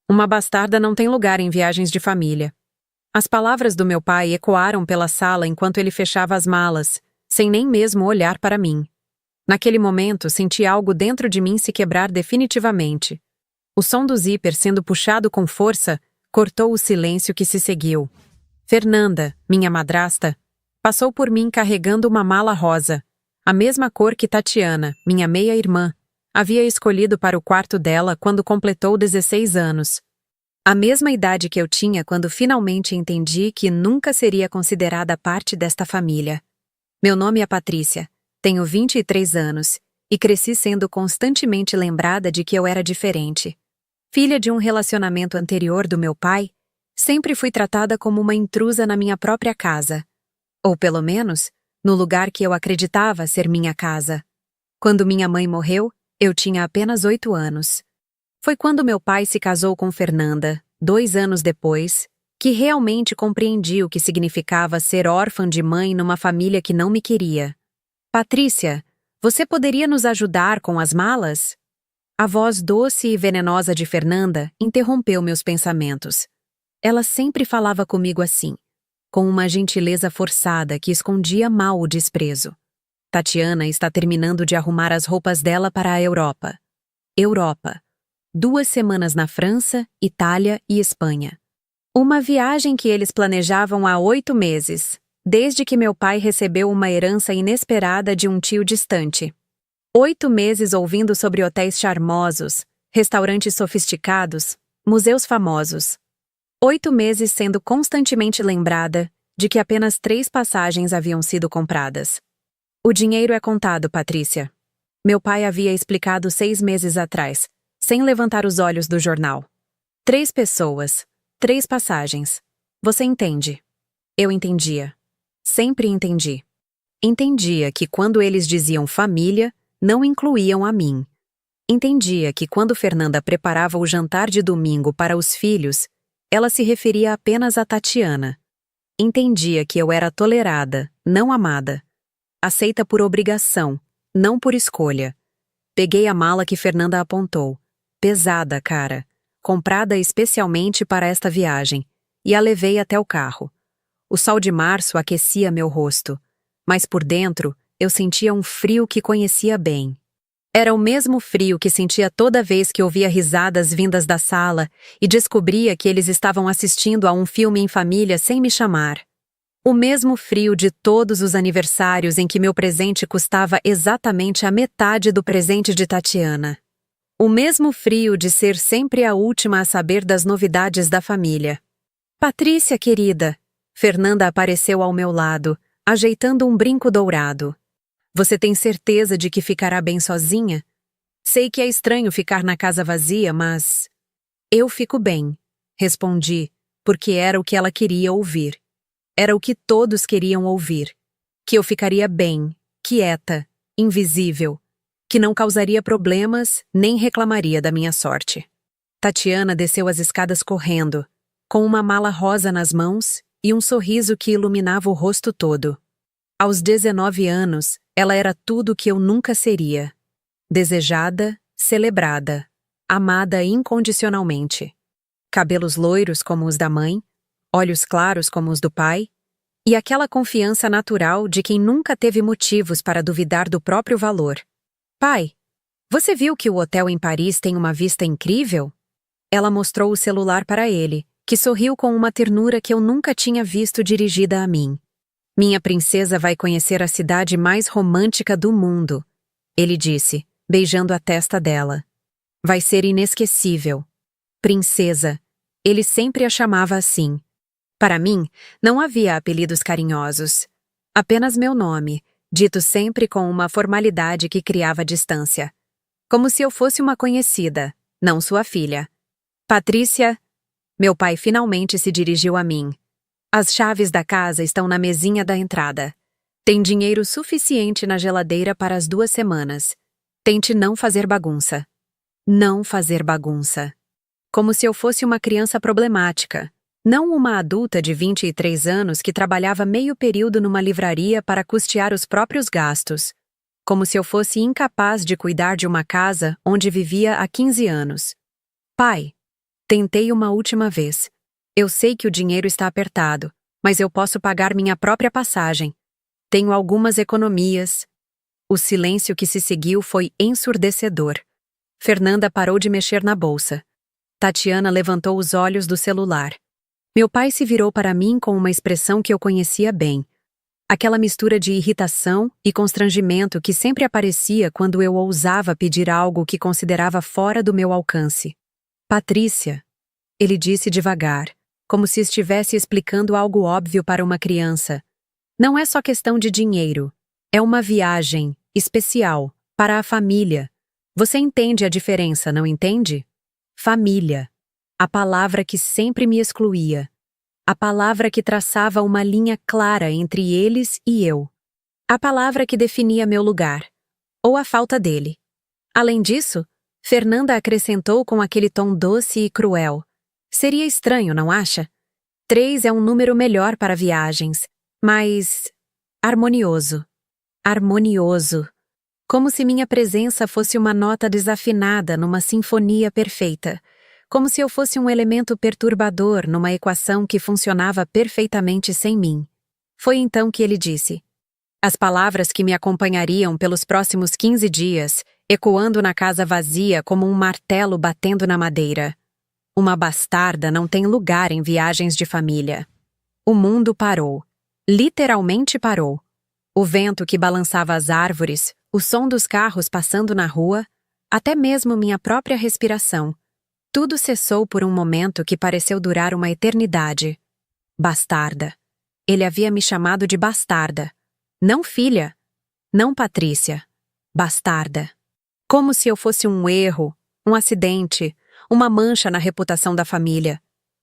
Uma bastarda não tem lugar em viagens de família. As palavras do meu pai ecoaram pela sala enquanto ele fechava as malas, sem nem mesmo olhar para mim. Naquele momento, senti algo dentro de mim se quebrar definitivamente. O som do zíper sendo puxado com força cortou o silêncio que se seguiu. Fernanda, minha madrasta, passou por mim carregando uma mala rosa, a mesma cor que Tatiana, minha meia-irmã, havia escolhido para o quarto dela quando completou 16 anos. A mesma idade que eu tinha quando finalmente entendi que nunca seria considerada parte desta família. Meu nome é Patrícia, tenho 23 anos, e cresci sendo constantemente lembrada de que eu era diferente. Filha de um relacionamento anterior do meu pai, sempre fui tratada como uma intrusa na minha própria casa. Ou pelo menos, no lugar que eu acreditava ser minha casa. Quando minha mãe morreu, eu tinha apenas 8 anos. Foi quando meu pai se casou com Fernanda, 2 anos depois, que realmente compreendi o que significava ser órfã de mãe numa família que não me queria. Patrícia, você poderia nos ajudar com as malas? A voz doce e venenosa de Fernanda interrompeu meus pensamentos. Ela sempre falava comigo assim, com uma gentileza forçada que escondia mal o desprezo. Tatiana está terminando de arrumar as roupas dela para a Europa. Europa. 2 semanas na França, Itália e Espanha. Uma viagem que eles planejavam há 8 meses, desde que meu pai recebeu uma herança inesperada de um tio distante. 8 meses ouvindo sobre hotéis charmosos, restaurantes sofisticados, museus famosos. 8 meses sendo constantemente lembrada de que apenas 3 passagens haviam sido compradas. O dinheiro é contado, Patrícia. Meu pai havia explicado 6 meses atrás, sem levantar os olhos do jornal. 3 pessoas, 3 passagens. Você entende? Eu entendia. Sempre entendi. Entendia que quando eles diziam família, não incluíam a mim. Entendia que quando Fernanda preparava o jantar de domingo para os filhos, ela se referia apenas a Tatiana. Entendia que eu era tolerada, não amada. Aceita por obrigação, não por escolha. Peguei a mala que Fernanda apontou. Pesada, cara. Comprada especialmente para esta viagem, e a levei até o carro. O sol de março aquecia meu rosto, mas por dentro eu sentia um frio que conhecia bem. Era o mesmo frio que sentia toda vez que ouvia risadas vindas da sala e descobria que eles estavam assistindo a um filme em família sem me chamar. O mesmo frio de todos os aniversários em que meu presente custava exatamente a metade do presente de Tatiana. O mesmo frio de ser sempre a última a saber das novidades da família. Patrícia, querida, Fernanda apareceu ao meu lado, ajeitando um brinco dourado. Você tem certeza de que ficará bem sozinha? Sei que é estranho ficar na casa vazia, mas... Eu fico bem, respondi, porque era o que ela queria ouvir. Era o que todos queriam ouvir. Que eu ficaria bem, quieta, invisível, que não causaria problemas nem reclamaria da minha sorte. Tatiana desceu as escadas correndo, com uma mala rosa nas mãos e um sorriso que iluminava o rosto todo. Aos 19 anos, ela era tudo o que eu nunca seria. Desejada, celebrada, amada incondicionalmente. Cabelos loiros como os da mãe, olhos claros como os do pai, e aquela confiança natural de quem nunca teve motivos para duvidar do próprio valor. Pai, você viu que o hotel em Paris tem uma vista incrível? Ela mostrou o celular para ele, que sorriu com uma ternura que eu nunca tinha visto dirigida a mim. Minha princesa vai conhecer a cidade mais romântica do mundo, ele disse, beijando a testa dela. Vai ser inesquecível. Princesa. Ele sempre a chamava assim. Para mim, não havia apelidos carinhosos. Apenas meu nome, dito sempre com uma formalidade que criava distância. Como se eu fosse uma conhecida, não sua filha. Patrícia, meu pai finalmente se dirigiu a mim. As chaves da casa estão na mesinha da entrada. Tem dinheiro suficiente na geladeira para as 2 semanas. Tente não fazer bagunça. Não fazer bagunça. Como se eu fosse uma criança problemática. Não uma adulta de 23 anos que trabalhava meio período numa livraria para custear os próprios gastos. Como se eu fosse incapaz de cuidar de uma casa onde vivia há 15 anos. Pai, Tentei uma última vez. Eu sei que o dinheiro está apertado, mas eu posso pagar minha própria passagem. Tenho algumas economias. O silêncio que se seguiu foi ensurdecedor. Fernanda parou de mexer na bolsa. Tatiana levantou os olhos do celular. Meu pai se virou para mim com uma expressão que eu conhecia bem. Aquela mistura de irritação e constrangimento que sempre aparecia quando eu ousava pedir algo que considerava fora do meu alcance. Patrícia, ele disse devagar, como se estivesse explicando algo óbvio para uma criança. Não é só questão de dinheiro. É uma viagem especial para a família. Você entende a diferença, não entende? Família. A palavra que sempre me excluía. A palavra que traçava uma linha clara entre eles e eu. A palavra que definia meu lugar. Ou a falta dele. Além disso, Fernanda acrescentou com aquele tom doce e cruel. Seria estranho, não acha? 3 é um número melhor para viagens, mas harmonioso. Harmonioso. Como se minha presença fosse uma nota desafinada numa sinfonia perfeita. Como se eu fosse um elemento perturbador numa equação que funcionava perfeitamente sem mim. Foi então que ele disse. As palavras que me acompanhariam pelos próximos 15 dias, ecoando na casa vazia como um martelo batendo na madeira. Uma bastarda não tem lugar em viagens de família. O mundo parou. Literalmente parou. O vento que balançava as árvores, o som dos carros passando na rua, até mesmo minha própria respiração. Tudo cessou por um momento que pareceu durar uma eternidade. Bastarda. Ele havia me chamado de bastarda. Não filha. Não Patrícia. Bastarda. Como se eu fosse um erro, um acidente, uma mancha na reputação da família.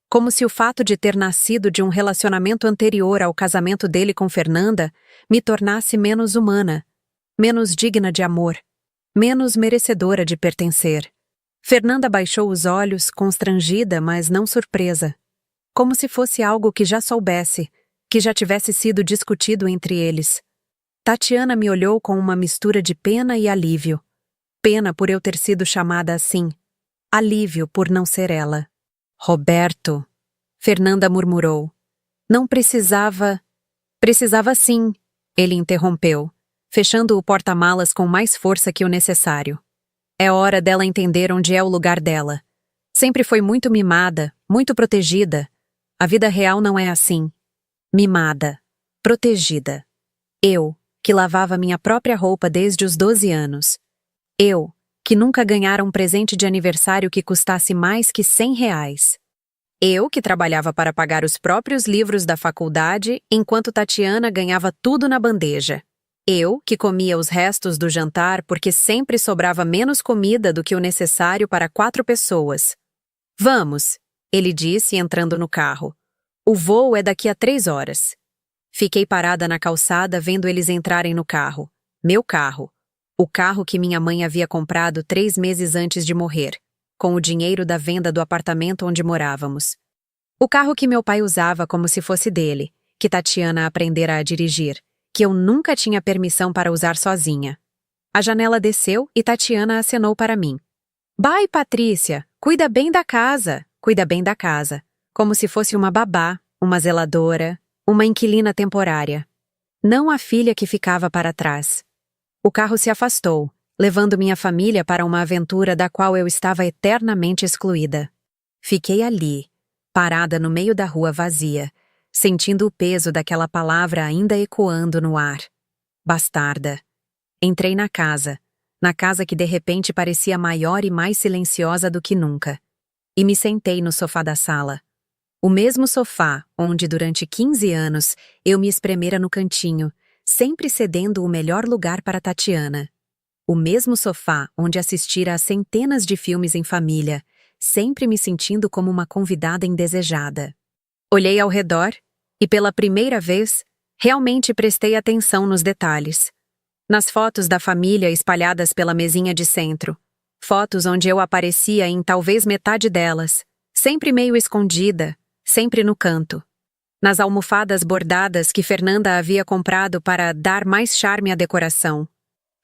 Como se o fato de ter nascido de um relacionamento anterior ao casamento dele com Fernanda me tornasse menos humana, menos digna de amor, menos merecedora de pertencer. Fernanda baixou os olhos, constrangida, mas não surpresa. Como se fosse algo que já soubesse, que já tivesse sido discutido entre eles. Tatiana me olhou com uma mistura de pena e alívio. Pena por eu ter sido chamada assim. Alívio por não ser ela. Roberto, Fernanda murmurou. Não precisava... Precisava sim, ele interrompeu, fechando o porta-malas com mais força que o necessário. É hora dela entender onde é o lugar dela. Sempre foi muito mimada, muito protegida. A vida real não é assim. Mimada. Protegida. Eu, que lavava minha própria roupa desde os 12 anos. Eu, que nunca ganhara um presente de aniversário que custasse mais que R$ 100. Eu, que trabalhava para pagar os próprios livros da faculdade, enquanto Tatiana ganhava tudo na bandeja. Eu, que comia os restos do jantar porque sempre sobrava menos comida do que o necessário para 4 pessoas. Vamos, ele disse entrando no carro. O voo é daqui a 3 horas. Fiquei parada na calçada vendo eles entrarem no carro. Meu carro. O carro que minha mãe havia comprado 3 meses antes de morrer, com o dinheiro da venda do apartamento onde morávamos. O carro que meu pai usava como se fosse dele, que Tatiana aprendera a dirigir, que eu nunca tinha permissão para usar sozinha. A janela desceu e Tatiana acenou para mim. Bye, Patrícia, cuida bem da casa, cuida bem da casa. Como se fosse uma babá, uma zeladora, uma inquilina temporária. Não a filha que ficava para trás. O carro se afastou, levando minha família para uma aventura da qual eu estava eternamente excluída. Fiquei ali, parada no meio da rua vazia, sentindo o peso daquela palavra ainda ecoando no ar. Bastarda. Entrei na casa que de repente parecia maior e mais silenciosa do que nunca. E me sentei no sofá da sala. O mesmo sofá onde durante 15 anos eu me espremera no cantinho, sempre cedendo o melhor lugar para Tatiana. O mesmo sofá onde assistira a centenas de filmes em família, sempre me sentindo como uma convidada indesejada. Olhei ao redor e, pela primeira vez, realmente prestei atenção nos detalhes. Nas fotos da família espalhadas pela mesinha de centro. Fotos onde eu aparecia em talvez metade delas, sempre meio escondida, sempre no canto. Nas almofadas bordadas que Fernanda havia comprado para dar mais charme à decoração.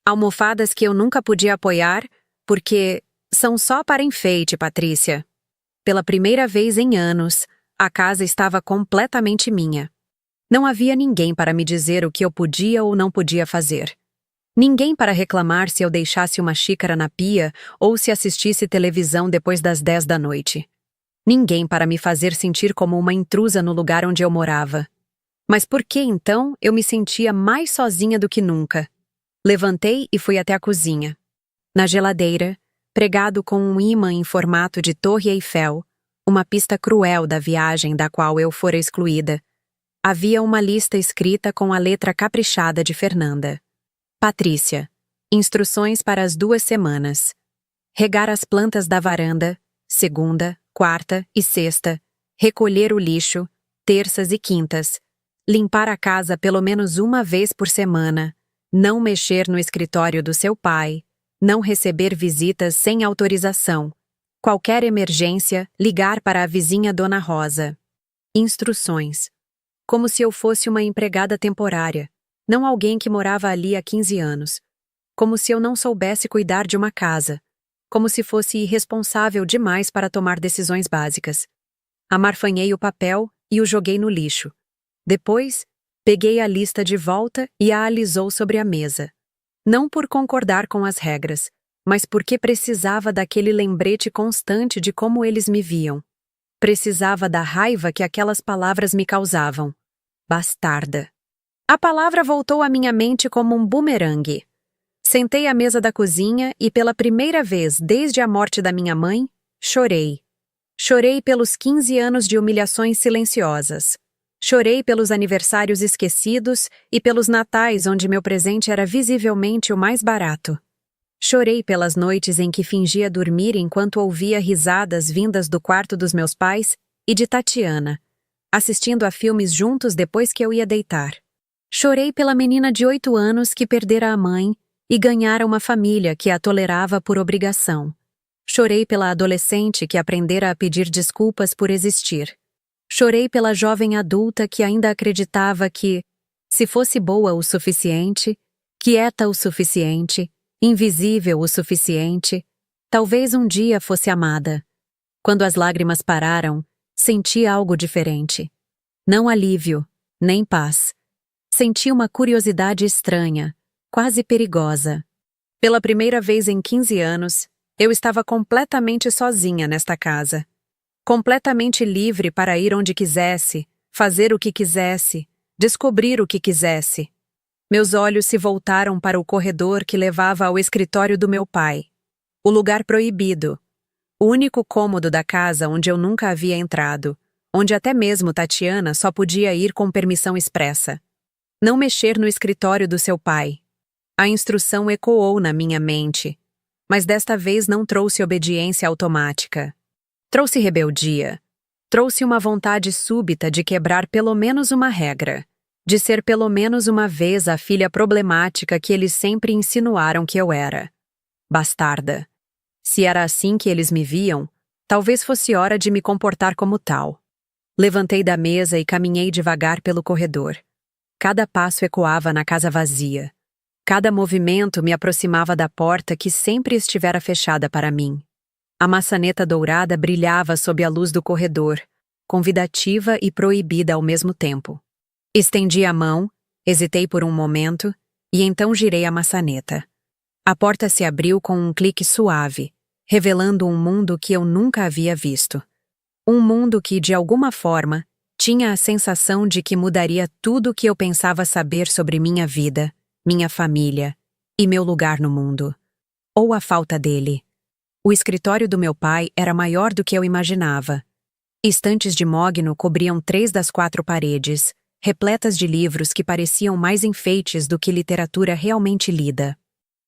Almofadas que eu nunca podia apoiar, porque são só para enfeite, Patrícia. Pela primeira vez em anos, a casa estava completamente minha. Não havia ninguém para me dizer o que eu podia ou não podia fazer. Ninguém para reclamar se eu deixasse uma xícara na pia ou se assistisse televisão depois das 10 da noite. Ninguém para me fazer sentir como uma intrusa no lugar onde eu morava. Mas por que então eu me sentia mais sozinha do que nunca? Levantei e fui até a cozinha. Na geladeira, pregado com um ímã em formato de Torre Eiffel, uma pista cruel da viagem da qual eu fora excluída, havia uma lista escrita com a letra caprichada de Fernanda. Patrícia. Instruções para as 2 semanas. Regar as plantas da varanda, segunda, quarta e sexta. Recolher o lixo, terças e quintas. Limpar a casa pelo menos uma vez por semana. Não mexer no escritório do seu pai. Não receber visitas sem autorização. Qualquer emergência, ligar para a vizinha Dona Rosa. Instruções. Como se eu fosse uma empregada temporária, não alguém que morava ali há 15 anos. Como se eu não soubesse cuidar de uma casa. Como se fosse irresponsável demais para tomar decisões básicas. Amarfanhei o papel e o joguei no lixo. Depois, peguei a lista de volta e a alisou sobre a mesa. Não por concordar com as regras, mas porque precisava daquele lembrete constante de como eles me viam. Precisava da raiva que aquelas palavras me causavam. Bastarda. A palavra voltou à minha mente como um bumerangue. Sentei à mesa da cozinha e, pela primeira vez desde a morte da minha mãe, chorei. Chorei pelos 15 anos de humilhações silenciosas. Chorei pelos aniversários esquecidos e pelos natais onde meu presente era visivelmente o mais barato. Chorei pelas noites em que fingia dormir enquanto ouvia risadas vindas do quarto dos meus pais e de Tatiana, assistindo a filmes juntos depois que eu ia deitar. Chorei pela menina de 8 anos que perdera a mãe e ganhara uma família que a tolerava por obrigação. Chorei pela adolescente que aprendera a pedir desculpas por existir. Chorei pela jovem adulta que ainda acreditava que, se fosse boa o suficiente, quieta o suficiente, invisível o suficiente, talvez um dia fosse amada. Quando as lágrimas pararam, senti algo diferente. Não alívio, nem paz. Senti uma curiosidade estranha, quase perigosa. Pela primeira vez em 15 anos, eu estava completamente sozinha nesta casa. Completamente livre para ir onde quisesse, fazer o que quisesse, descobrir o que quisesse. Meus olhos se voltaram para o corredor que levava ao escritório do meu pai. O lugar proibido. O único cômodo da casa onde eu nunca havia entrado, onde até mesmo Tatiana só podia ir com permissão expressa. Não mexer no escritório do seu pai. A instrução ecoou na minha mente, mas desta vez não trouxe obediência automática. Trouxe rebeldia. Trouxe uma vontade súbita de quebrar pelo menos uma regra, de ser pelo menos uma vez a filha problemática que eles sempre insinuaram que eu era. Bastarda. Se era assim que eles me viam, talvez fosse hora de me comportar como tal. Levantei da mesa e caminhei devagar pelo corredor. Cada passo ecoava na casa vazia. Cada movimento me aproximava da porta que sempre estivera fechada para mim. A maçaneta dourada brilhava sob a luz do corredor, convidativa e proibida ao mesmo tempo. Estendi a mão, hesitei por um momento, e então girei a maçaneta. A porta se abriu com um clique suave, revelando um mundo que eu nunca havia visto. Um mundo que, de alguma forma, tinha a sensação de que mudaria tudo o que eu pensava saber sobre minha vida, minha família e meu lugar no mundo. Ou a falta dele. O escritório do meu pai era maior do que eu imaginava. Estantes de mogno cobriam 3 das 4 paredes, repletas de livros que pareciam mais enfeites do que literatura realmente lida.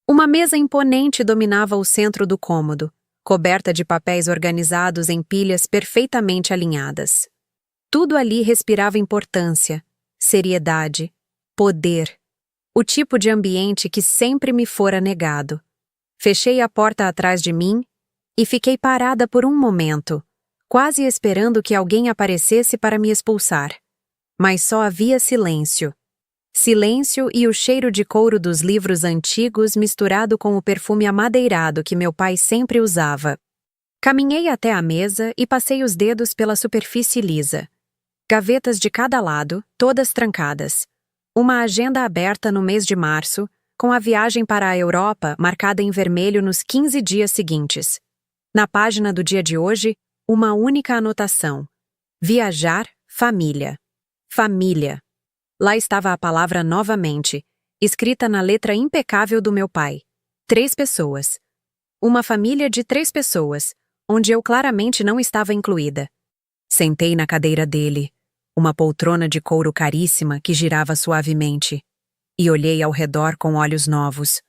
Uma mesa imponente dominava o centro do cômodo, coberta de papéis organizados em pilhas perfeitamente alinhadas. Tudo ali respirava importância, seriedade, poder. O tipo de ambiente que sempre me fora negado. Fechei a porta atrás de mim e fiquei parada por um momento, quase esperando que alguém aparecesse para me expulsar. Mas só havia silêncio. Silêncio e o cheiro de couro dos livros antigos misturado com o perfume amadeirado que meu pai sempre usava. Caminhei até a mesa e passei os dedos pela superfície lisa. Gavetas de cada lado, todas trancadas. Uma agenda aberta no mês de março, com a viagem para a Europa marcada em vermelho nos 15 dias seguintes. Na página do dia de hoje, uma única anotação. Viajar, família. Família. Lá estava a palavra novamente, escrita na letra impecável do meu pai. 3 pessoas. Uma família de 3 pessoas, onde eu claramente não estava incluída. Sentei na cadeira dele, uma poltrona de couro caríssima que girava suavemente, e olhei ao redor com olhos novos.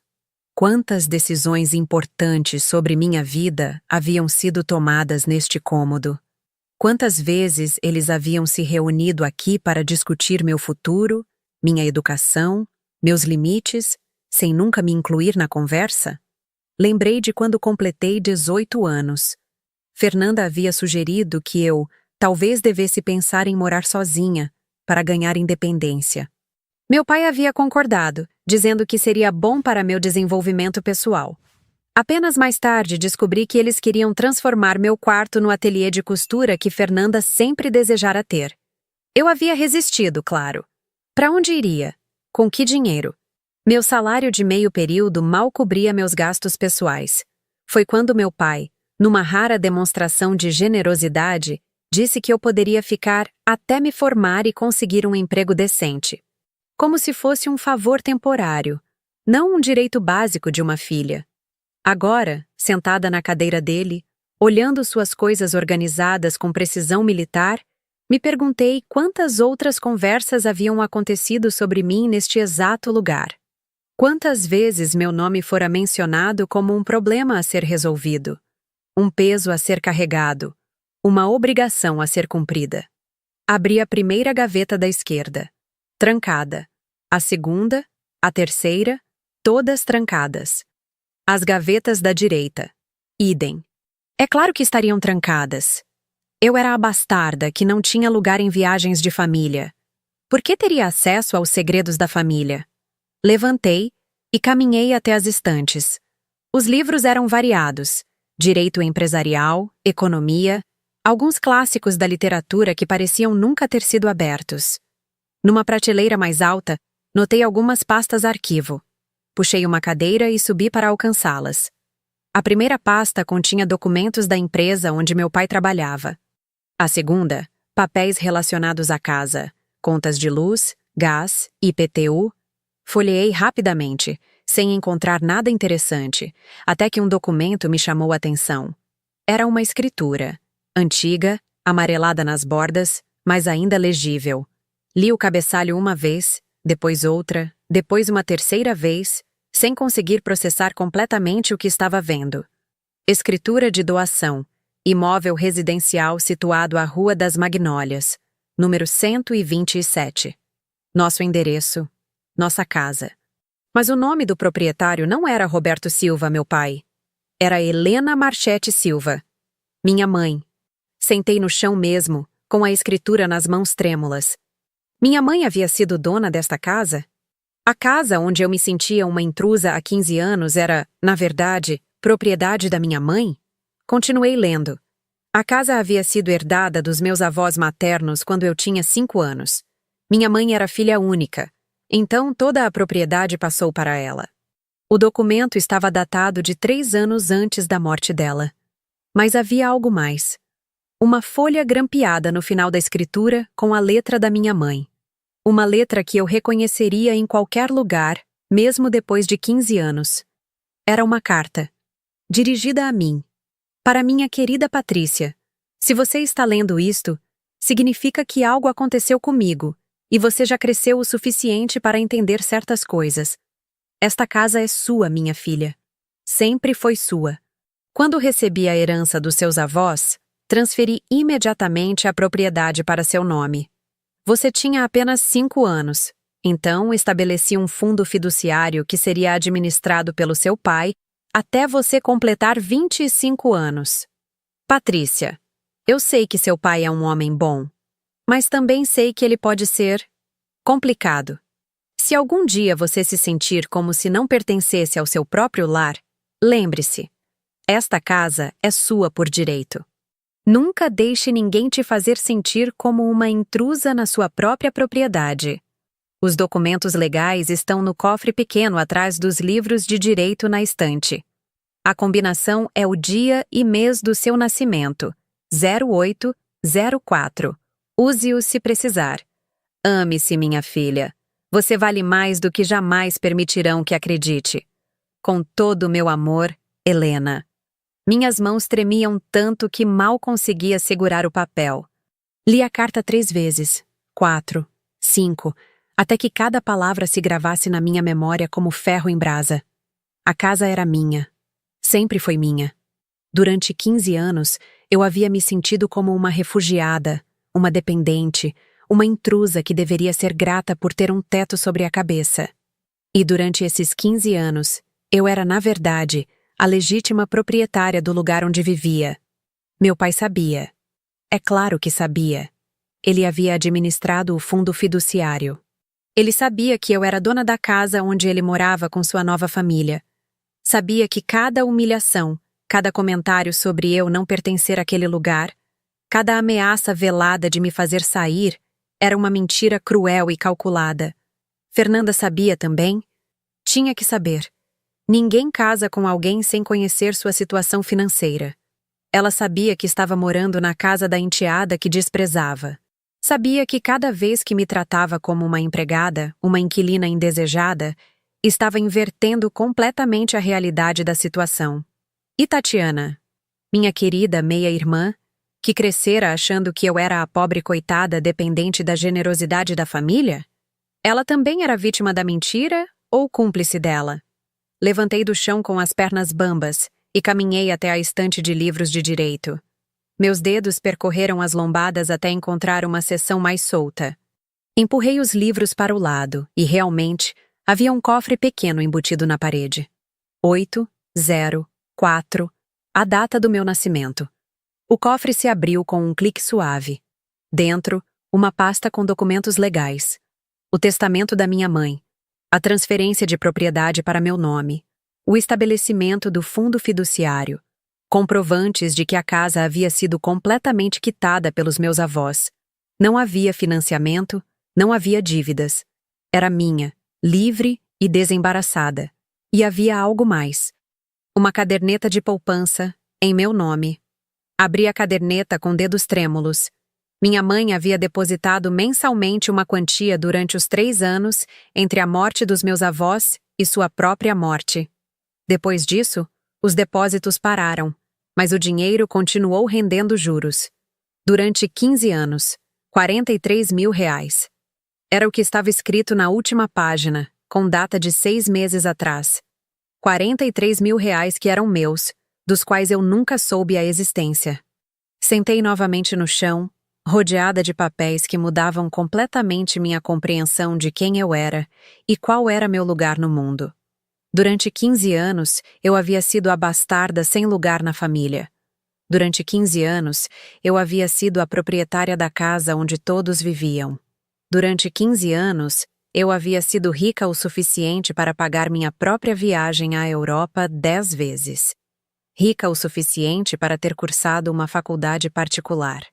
Quantas decisões importantes sobre minha vida haviam sido tomadas neste cômodo? Quantas vezes eles haviam se reunido aqui para discutir meu futuro, minha educação, meus limites, sem nunca me incluir na conversa? Lembrei de quando completei 18 anos. Fernanda havia sugerido que eu talvez devesse pensar em morar sozinha, para ganhar independência. Meu pai havia concordado, dizendo que seria bom para meu desenvolvimento pessoal. Apenas mais tarde descobri que eles queriam transformar meu quarto no ateliê de costura que Fernanda sempre desejara ter. Eu havia resistido, claro. Para onde iria? Com que dinheiro? Meu salário de meio período mal cobria meus gastos pessoais. Foi quando meu pai, numa rara demonstração de generosidade, disse que eu poderia ficar até me formar e conseguir um emprego decente. Como se fosse um favor temporário, não um direito básico de uma filha. Agora, sentada na cadeira dele, olhando suas coisas organizadas com precisão militar, me perguntei quantas outras conversas haviam acontecido sobre mim neste exato lugar. Quantas vezes meu nome fora mencionado como um problema a ser resolvido, um peso a ser carregado, uma obrigação a ser cumprida. Abri a primeira gaveta da esquerda, trancada. A segunda, a terceira, todas trancadas. As gavetas da direita, idem. É claro que estariam trancadas. Eu era a bastarda que não tinha lugar em viagens de família. Por que teria acesso aos segredos da família? Levantei e caminhei até as estantes. Os livros eram variados: direito empresarial, economia, alguns clássicos da literatura que pareciam nunca ter sido abertos. Numa prateleira mais alta, notei algumas pastas arquivo. Puxei uma cadeira e subi para alcançá-las. A primeira pasta continha documentos da empresa onde meu pai trabalhava. A segunda, papéis relacionados à casa, contas de luz, gás, IPTU. Folheei rapidamente, sem encontrar nada interessante, até que um documento me chamou a atenção. Era uma escritura, antiga, amarelada nas bordas, mas ainda legível. Li o cabeçalho uma vez, depois outra, depois uma terceira vez, sem conseguir processar completamente o que estava vendo. Escritura de doação. Imóvel residencial situado à Rua das Magnólias, número 127. Nosso endereço, nossa casa. Mas o nome do proprietário não era Roberto Silva, meu pai. Era Helena Marchetti Silva, minha mãe. Sentei no chão mesmo, com a escritura nas mãos trêmulas. Minha mãe havia sido dona desta casa? A casa onde eu me sentia uma intrusa há 15 anos era, na verdade, propriedade da minha mãe? Continuei lendo. A casa havia sido herdada dos meus avós maternos quando eu tinha 5 anos. Minha mãe era filha única, então toda a propriedade passou para ela. O documento estava datado de 3 anos antes da morte dela. Mas havia algo mais. Uma folha grampeada no final da escritura com a letra da minha mãe. Uma letra que eu reconheceria em qualquer lugar, mesmo depois de 15 anos. Era uma carta, dirigida a mim. Para minha querida Patrícia, se você está lendo isto, significa que algo aconteceu comigo, e você já cresceu o suficiente para entender certas coisas. Esta casa é sua, minha filha. Sempre foi sua. Quando recebi a herança dos seus avós, transferi imediatamente a propriedade para seu nome. Você tinha apenas 5 anos, então estabeleci um fundo fiduciário que seria administrado pelo seu pai até você completar 25 anos. Patrícia, eu sei que seu pai é um homem bom, mas também sei que ele pode ser complicado. Se algum dia você se sentir como se não pertencesse ao seu próprio lar, lembre-se, Esta casa é sua por direito. Nunca deixe ninguém te fazer sentir como uma intrusa na sua própria propriedade. Os documentos legais estão no cofre pequeno atrás dos livros de direito na estante. A combinação é o dia e mês do seu nascimento, 0804. Use-o se precisar. Ame-se, minha filha. Você vale mais do que jamais permitirão que acredite. Com todo o meu amor, Helena. Minhas mãos tremiam tanto que mal conseguia segurar o papel. Li a carta 3 vezes, 4, 5, até que cada palavra se gravasse na minha memória como ferro em brasa. A casa era minha. Sempre foi minha. Durante 15 anos, eu havia me sentido como uma refugiada, uma dependente, uma intrusa que deveria ser grata por ter um teto sobre a cabeça. E durante esses 15 anos, eu era, na verdade, a legítima proprietária do lugar onde vivia. Meu pai sabia. É claro que sabia. Ele havia administrado o fundo fiduciário. Ele sabia que eu era dona da casa onde ele morava com sua nova família. Sabia que cada humilhação, cada comentário sobre eu não pertencer àquele lugar, cada ameaça velada de me fazer sair, era uma mentira cruel e calculada. Fernanda sabia também? Tinha que saber. Ninguém casa com alguém sem conhecer sua situação financeira. Ela sabia que estava morando na casa da enteada que desprezava. Sabia que cada vez que me tratava como uma empregada, uma inquilina indesejada, estava invertendo completamente a realidade da situação. E Tatiana, minha querida meia-irmã, que crescera achando que eu era a pobre coitada dependente da generosidade da família? Ela também era vítima da mentira ou cúmplice dela? Levantei do chão com as pernas bambas e caminhei até a estante de livros de direito. Meus dedos percorreram as lombadas até encontrar uma seção mais solta. Empurrei os livros para o lado e, realmente, havia um cofre pequeno embutido na parede. 804, a data do meu nascimento. O cofre se abriu com um clique suave. Dentro, uma pasta com documentos legais. O testamento da minha mãe. A transferência de propriedade para meu nome, o estabelecimento do fundo fiduciário, comprovantes de que a casa havia sido completamente quitada pelos meus avós. Não havia financiamento, não havia dívidas. Era minha, livre e desembaraçada. E havia algo mais. Uma caderneta de poupança, em meu nome. Abri a caderneta com dedos trêmulos. Minha mãe havia depositado mensalmente uma quantia durante os 3 anos entre a morte dos meus avós e sua própria morte. Depois disso, os depósitos pararam, mas o dinheiro continuou rendendo juros. Durante 15 anos, R$ 43.000. Era o que estava escrito na última página, com data de 6 meses atrás. R$ 43.000 que eram meus, dos quais eu nunca soube a existência. Sentei novamente no chão, rodeada de papéis que mudavam completamente minha compreensão de quem eu era e qual era meu lugar no mundo. Durante 15 anos, eu havia sido a bastarda sem lugar na família. Durante 15 anos, eu havia sido a proprietária da casa onde todos viviam. Durante 15 anos, eu havia sido rica o suficiente para pagar minha própria viagem à Europa 10 vezes. Rica o suficiente para ter cursado uma faculdade particular.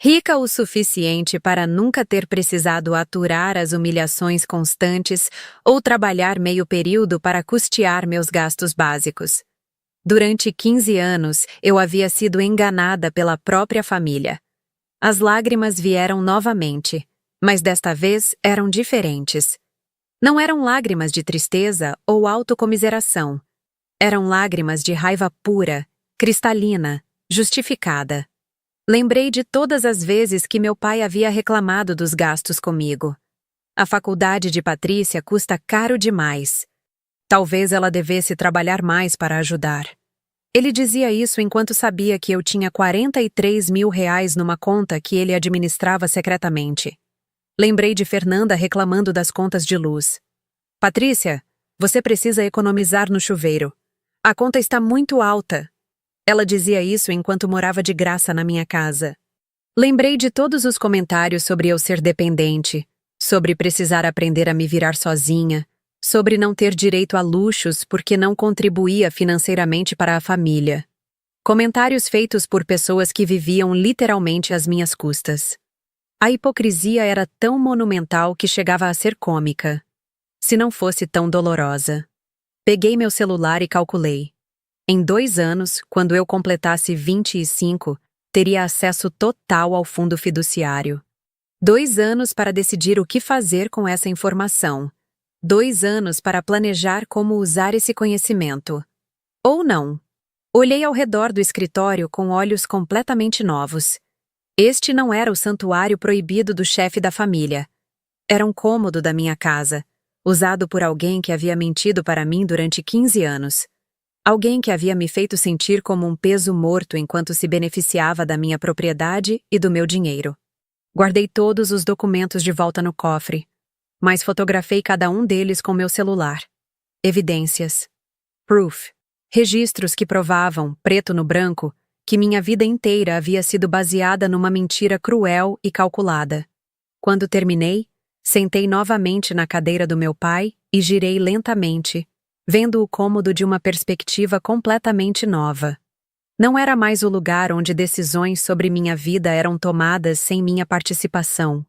Rica o suficiente para nunca ter precisado aturar as humilhações constantes ou trabalhar meio período para custear meus gastos básicos. Durante 15 anos, eu havia sido enganada pela própria família. As lágrimas vieram novamente, mas desta vez eram diferentes. Não eram lágrimas de tristeza ou autocomiseração. Eram lágrimas de raiva pura, cristalina, justificada. Lembrei de todas as vezes que meu pai havia reclamado dos gastos comigo. A faculdade de Patrícia custa caro demais. Talvez ela devesse trabalhar mais para ajudar. Ele dizia isso enquanto sabia que eu tinha R$ 43.000 numa conta que ele administrava secretamente. Lembrei de Fernanda reclamando das contas de luz. Patrícia, você precisa economizar no chuveiro. A conta está muito alta. Ela dizia isso enquanto morava de graça na minha casa. Lembrei de todos os comentários sobre eu ser dependente, sobre precisar aprender a me virar sozinha, sobre não ter direito a luxos porque não contribuía financeiramente para a família. Comentários feitos por pessoas que viviam literalmente às minhas custas. A hipocrisia era tão monumental que chegava a ser cômica, se não fosse tão dolorosa. Peguei meu celular e calculei. Em 2 anos, quando eu completasse 25, teria acesso total ao fundo fiduciário. 2 anos para decidir o que fazer com essa informação. 2 anos para planejar como usar esse conhecimento. Ou não. Olhei ao redor do escritório com olhos completamente novos. Este não era o santuário proibido do chefe da família. Era um cômodo da minha casa, usado por alguém que havia mentido para mim durante 15 anos. Alguém que havia me feito sentir como um peso morto enquanto se beneficiava da minha propriedade e do meu dinheiro. Guardei todos os documentos de volta no cofre, mas fotografei cada um deles com meu celular. Evidências. Proof. Registros que provavam, preto no branco, que minha vida inteira havia sido baseada numa mentira cruel e calculada. Quando terminei, sentei novamente na cadeira do meu pai e girei lentamente, vendo o cômodo de uma perspectiva completamente nova. Não era mais o lugar onde decisões sobre minha vida eram tomadas sem minha participação.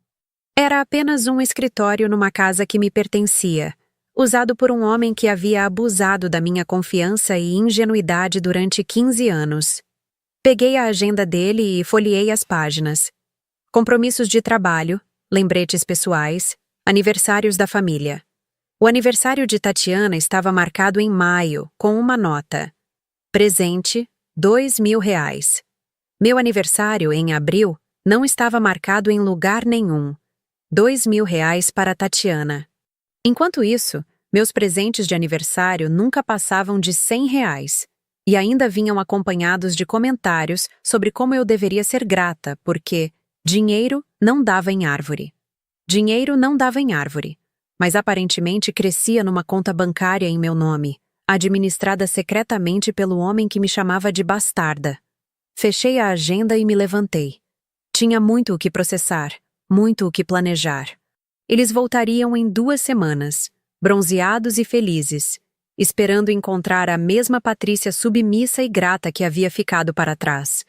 Era apenas um escritório numa casa que me pertencia, usado por um homem que havia abusado da minha confiança e ingenuidade durante 15 anos. Peguei a agenda dele e folheei as páginas. Compromissos de trabalho, lembretes pessoais, aniversários da família. O aniversário de Tatiana estava marcado em maio, com uma nota. Presente, R$ 2.000. Meu aniversário, em abril, não estava marcado em lugar nenhum. R$ 2.000 para Tatiana. Enquanto isso, meus presentes de aniversário nunca passavam de R$ 100, e ainda vinham acompanhados de comentários sobre como eu deveria ser grata, porque dinheiro não dava em árvore. Dinheiro não dava em árvore, mas aparentemente crescia numa conta bancária em meu nome, administrada secretamente pelo homem que me chamava de bastarda. Fechei a agenda e me levantei. Tinha muito o que processar, muito o que planejar. Eles voltariam em 2 semanas, bronzeados e felizes, esperando encontrar a mesma Patrícia submissa e grata que havia ficado para trás.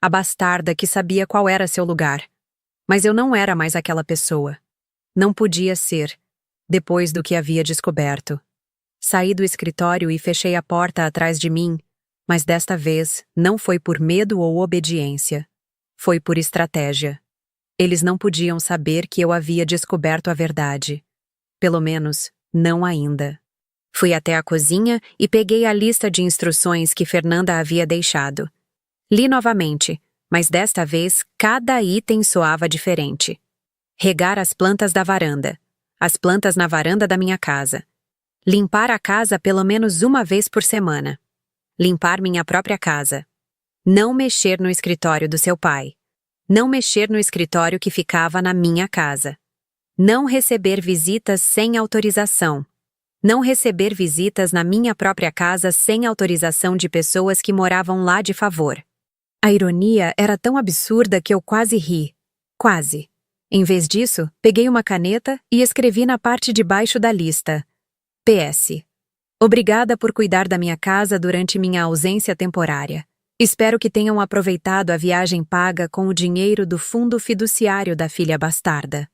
A bastarda que sabia qual era seu lugar. Mas eu não era mais aquela pessoa. Não podia ser, depois do que havia descoberto. Saí do escritório e fechei a porta atrás de mim, mas desta vez não foi por medo ou obediência. Foi por estratégia. Eles não podiam saber que eu havia descoberto a verdade. Pelo menos, não ainda. Fui até a cozinha e peguei a lista de instruções que Fernanda havia deixado. Li novamente, mas desta vez cada item soava diferente. Regar as plantas da varanda. As plantas na varanda da minha casa. Limpar a casa pelo menos uma vez por semana. Limpar minha própria casa. Não mexer no escritório do seu pai. Não mexer no escritório que ficava na minha casa. Não receber visitas sem autorização. Não receber visitas na minha própria casa sem autorização de pessoas que moravam lá de favor. A ironia era tão absurda que eu quase ri. Quase. Em vez disso, peguei uma caneta e escrevi na parte de baixo da lista. PS. Obrigada por cuidar da minha casa durante minha ausência temporária. Espero que tenham aproveitado a viagem paga com o dinheiro do fundo fiduciário da filha bastarda.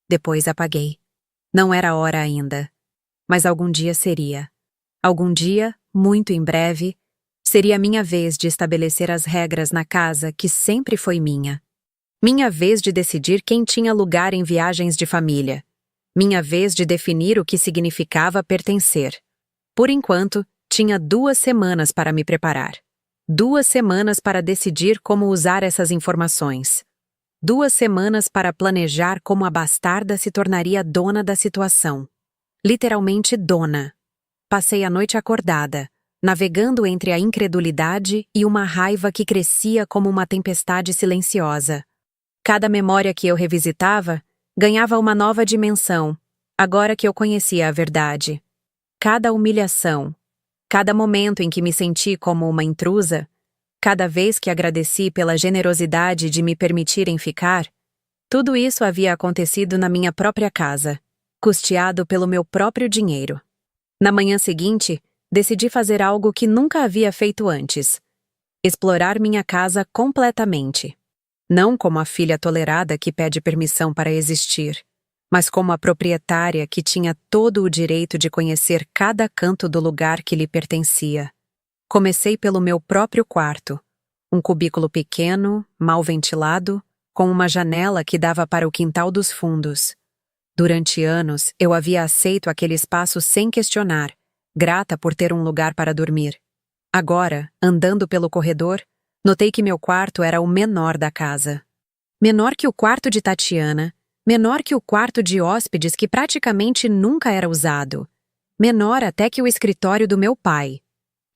Depois apaguei. Não era hora ainda. Mas algum dia seria. Algum dia, muito em breve, seria minha vez de estabelecer as regras na casa que sempre foi minha. Minha vez de decidir quem tinha lugar em viagens de família. Minha vez de definir o que significava pertencer. Por enquanto, tinha 2 semanas para me preparar. 2 semanas para decidir como usar essas informações. 2 semanas para planejar como a bastarda se tornaria dona da situação. Literalmente dona. Passei a noite acordada, navegando entre a incredulidade e uma raiva que crescia como uma tempestade silenciosa. Cada memória que eu revisitava ganhava uma nova dimensão, agora que eu conhecia a verdade. Cada humilhação, cada momento em que me senti como uma intrusa, cada vez que agradeci pela generosidade de me permitirem ficar, tudo isso havia acontecido na minha própria casa, custeado pelo meu próprio dinheiro. Na manhã seguinte, decidi fazer algo que nunca havia feito antes. explorar minha casa completamente. Não como a filha tolerada que pede permissão para existir, mas como a proprietária que tinha todo o direito de conhecer cada canto do lugar que lhe pertencia. Comecei pelo meu próprio quarto, um cubículo pequeno, mal ventilado, com uma janela que dava para o quintal dos fundos. Durante anos, eu havia aceito aquele espaço sem questionar, grata por ter um lugar para dormir. Agora, andando pelo corredor, notei que meu quarto era o menor da casa. Menor que o quarto de Tatiana, menor que o quarto de hóspedes que praticamente nunca era usado, menor até que o escritório do meu pai.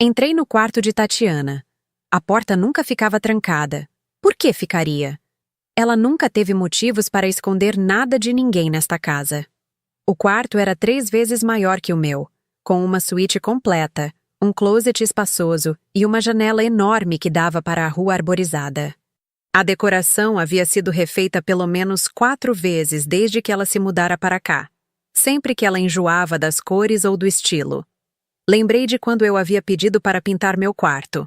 Entrei no quarto de Tatiana. A porta nunca ficava trancada. Por que ficaria? Ela nunca teve motivos para esconder nada de ninguém nesta casa. O quarto era 3 vezes maior que o meu, com uma suíte completa, um closet espaçoso e uma janela enorme que dava para a rua arborizada. A decoração havia sido refeita pelo menos 4 vezes desde que ela se mudara para cá, sempre que ela enjoava das cores ou do estilo. Lembrei de quando eu havia pedido para pintar meu quarto.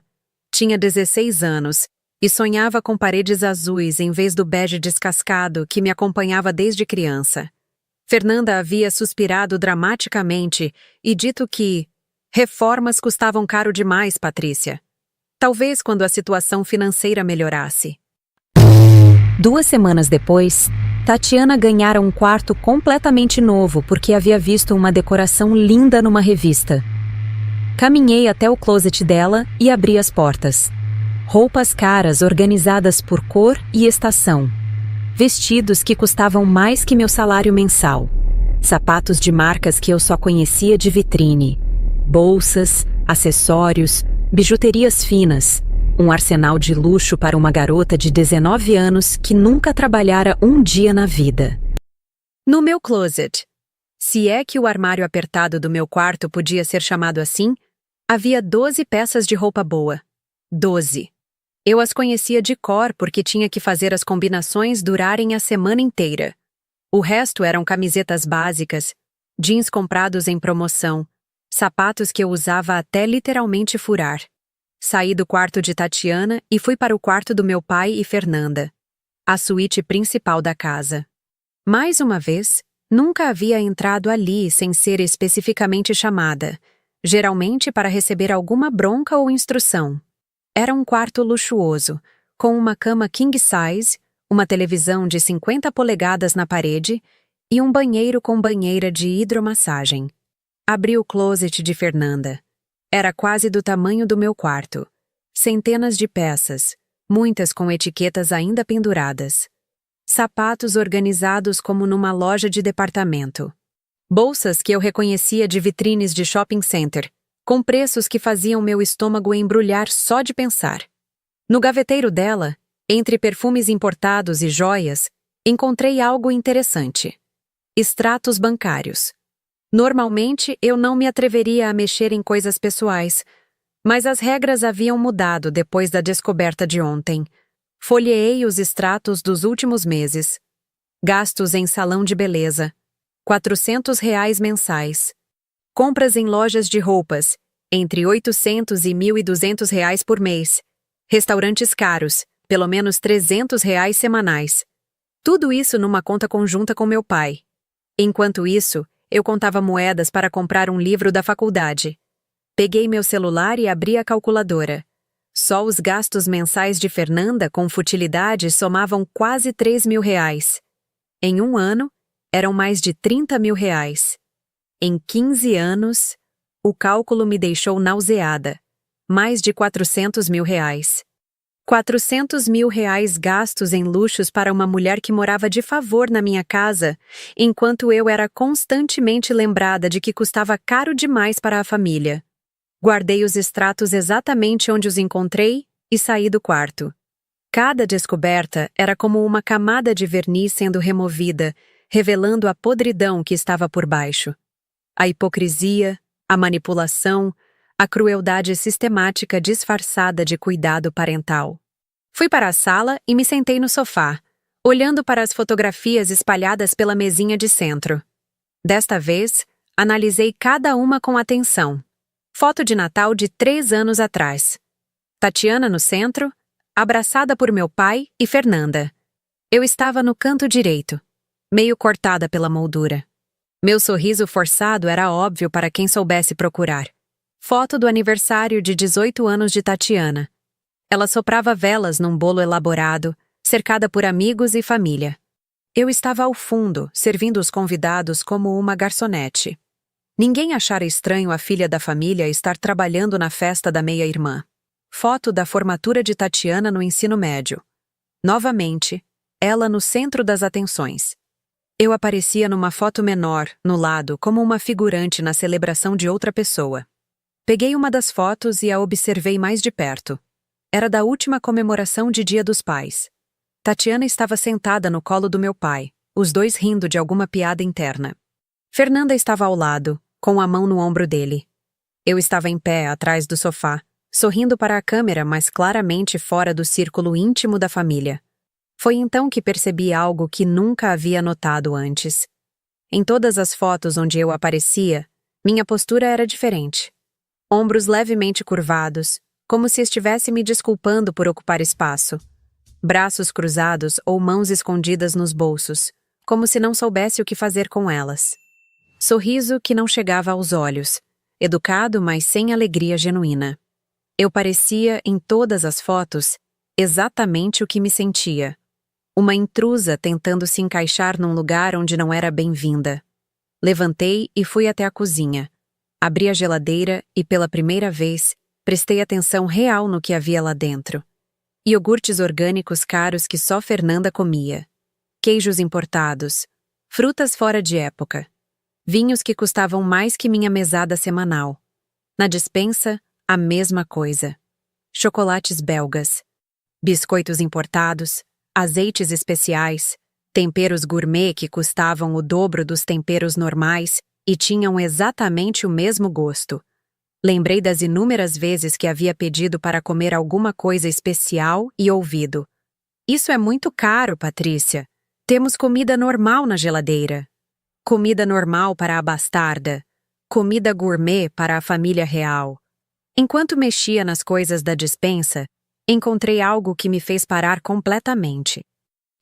Tinha 16 anos e sonhava com paredes azuis em vez do bege descascado que me acompanhava desde criança. Fernanda havia suspirado dramaticamente e dito que reformas custavam caro demais, Patrícia. Talvez quando a situação financeira melhorasse. 2 semanas depois, Tatiana ganhara um quarto completamente novo porque havia visto uma decoração linda numa revista. Caminhei até o closet dela e abri as portas. Roupas caras organizadas por cor e estação. Vestidos que custavam mais que meu salário mensal. Sapatos de marcas que eu só conhecia de vitrine. Bolsas, acessórios, bijuterias finas. Um arsenal de luxo para uma garota de 19 anos que nunca trabalhara um dia na vida. No meu closet, se é que o armário apertado do meu quarto podia ser chamado assim, havia 12 peças de roupa boa. 12. Eu as conhecia de cor porque tinha que fazer as combinações durarem a semana inteira. O resto eram camisetas básicas, jeans comprados em promoção, sapatos que eu usava até literalmente furar. Saí do quarto de Tatiana e fui para o quarto do meu pai e Fernanda, a suíte principal da casa. Mais uma vez, nunca havia entrado ali sem ser especificamente chamada, geralmente para receber alguma bronca ou instrução. Era um quarto luxuoso, com uma cama king size, uma televisão de 50 polegadas na parede e um banheiro com banheira de hidromassagem. Abri o closet de Fernanda. Era quase do tamanho do meu quarto. Centenas de peças, muitas com etiquetas ainda penduradas. Sapatos organizados como numa loja de departamento. Bolsas que eu reconhecia de vitrines de shopping center, com preços que faziam meu estômago embrulhar só de pensar. No gaveteiro dela, entre perfumes importados e joias, encontrei algo interessante. Extratos bancários. Normalmente, eu não me atreveria a mexer em coisas pessoais, mas as regras haviam mudado depois da descoberta de ontem. Folheei os extratos dos últimos meses. Gastos em salão de beleza. R$ 400 mensais. Compras em lojas de roupas, entre R$ 800 e R$ 1.200 por mês. Restaurantes caros, pelo menos R$ 300 semanais. Tudo isso numa conta conjunta com meu pai. Enquanto isso, eu contava moedas para comprar um livro da faculdade. Peguei meu celular e abri a calculadora. Só os gastos mensais de Fernanda com futilidade somavam quase R$ 3.000. Em um ano, eram mais de R$ 30.000. Em 15 anos, o cálculo me deixou nauseada. Mais de R$ 400.000. R$ 400.000 gastos em luxos para uma mulher que morava de favor na minha casa, enquanto eu era constantemente lembrada de que custava caro demais para a família. Guardei os extratos exatamente onde os encontrei e saí do quarto. Cada descoberta era como uma camada de verniz sendo removida, revelando a podridão que estava por baixo. A hipocrisia, a manipulação, a crueldade sistemática disfarçada de cuidado parental. Fui para a sala e me sentei no sofá, olhando para as fotografias espalhadas pela mesinha de centro. Desta vez, analisei cada uma com atenção. Foto de Natal de 3 anos atrás. Tatiana no centro, abraçada por meu pai e Fernanda. Eu estava no canto direito, meio cortada pela moldura. Meu sorriso forçado era óbvio para quem soubesse procurar. Foto do aniversário de 18 anos de Tatiana. Ela soprava velas num bolo elaborado, cercada por amigos e família. Eu estava ao fundo, servindo os convidados como uma garçonete. Ninguém achara estranho a filha da família estar trabalhando na festa da meia-irmã. Foto da formatura de Tatiana no ensino médio. Novamente, ela no centro das atenções. Eu aparecia numa foto menor, no lado, como uma figurante na celebração de outra pessoa. Peguei uma das fotos e a observei mais de perto. Era da última comemoração de Dia dos Pais. Tatiana estava sentada no colo do meu pai, os dois rindo de alguma piada interna. Fernanda estava ao lado, com a mão no ombro dele. Eu estava em pé, atrás do sofá, sorrindo para a câmera, mas claramente fora do círculo íntimo da família. Foi então que percebi algo que nunca havia notado antes. Em todas as fotos onde eu aparecia, minha postura era diferente. Ombros levemente curvados, como se estivesse me desculpando por ocupar espaço. Braços cruzados ou mãos escondidas nos bolsos, como se não soubesse o que fazer com elas. Sorriso que não chegava aos olhos, educado, mas sem alegria genuína. Eu parecia, em todas as fotos, exatamente o que me sentia. Uma intrusa tentando se encaixar num lugar onde não era bem-vinda. Levantei e fui até a cozinha. Abri a geladeira e, pela primeira vez, prestei atenção real no que havia lá dentro. Iogurtes orgânicos caros que só Fernanda comia. Queijos importados. Frutas fora de época. Vinhos que custavam mais que minha mesada semanal. Na despensa, a mesma coisa. Chocolates belgas. Biscoitos importados. Azeites especiais, temperos gourmet que custavam o dobro dos temperos normais e tinham exatamente o mesmo gosto. Lembrei das inúmeras vezes que havia pedido para comer alguma coisa especial e ouvido: "Isso é muito caro, Patrícia. Temos comida normal na geladeira." Comida normal para a bastarda. Comida gourmet para a família real. Enquanto mexia nas coisas da despensa, encontrei algo que me fez parar completamente.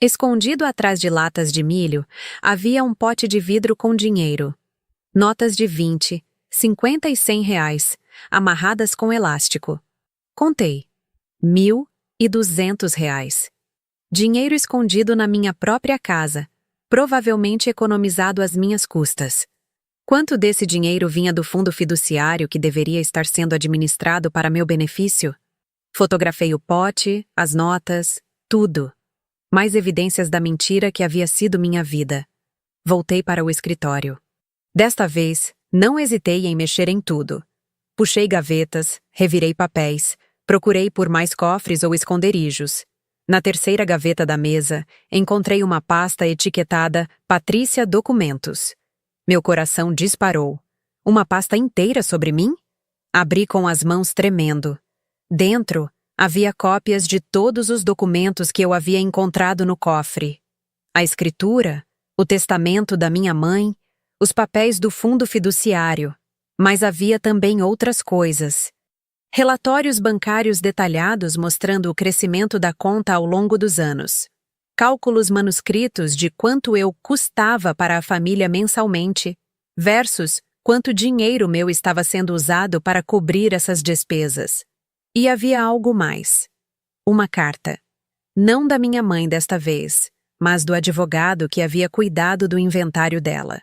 Escondido atrás de latas de milho, havia um pote de vidro com dinheiro. Notas de 20, 50 e 100 reais, amarradas com elástico. Contei. 1.200 reais. Dinheiro escondido na minha própria casa, provavelmente economizado às minhas custas. Quanto desse dinheiro vinha do fundo fiduciário que deveria estar sendo administrado para meu benefício? Fotografei o pote, as notas, tudo. Mais evidências da mentira que havia sido minha vida. Voltei para o escritório. Desta vez, não hesitei em mexer em tudo. Puxei gavetas, revirei papéis, procurei por mais cofres ou esconderijos. Na terceira gaveta da mesa, encontrei uma pasta etiquetada Patrícia Documentos. Meu coração disparou. Uma pasta inteira sobre mim? Abri com as mãos tremendo. Dentro, havia cópias de todos os documentos que eu havia encontrado no cofre. A escritura, o testamento da minha mãe, os papéis do fundo fiduciário. Mas havia também outras coisas. Relatórios bancários detalhados mostrando o crescimento da conta ao longo dos anos. Cálculos manuscritos de quanto eu custava para a família mensalmente, versus quanto dinheiro meu estava sendo usado para cobrir essas despesas. E havia algo mais. Uma carta. Não da minha mãe desta vez, mas do advogado que havia cuidado do inventário dela.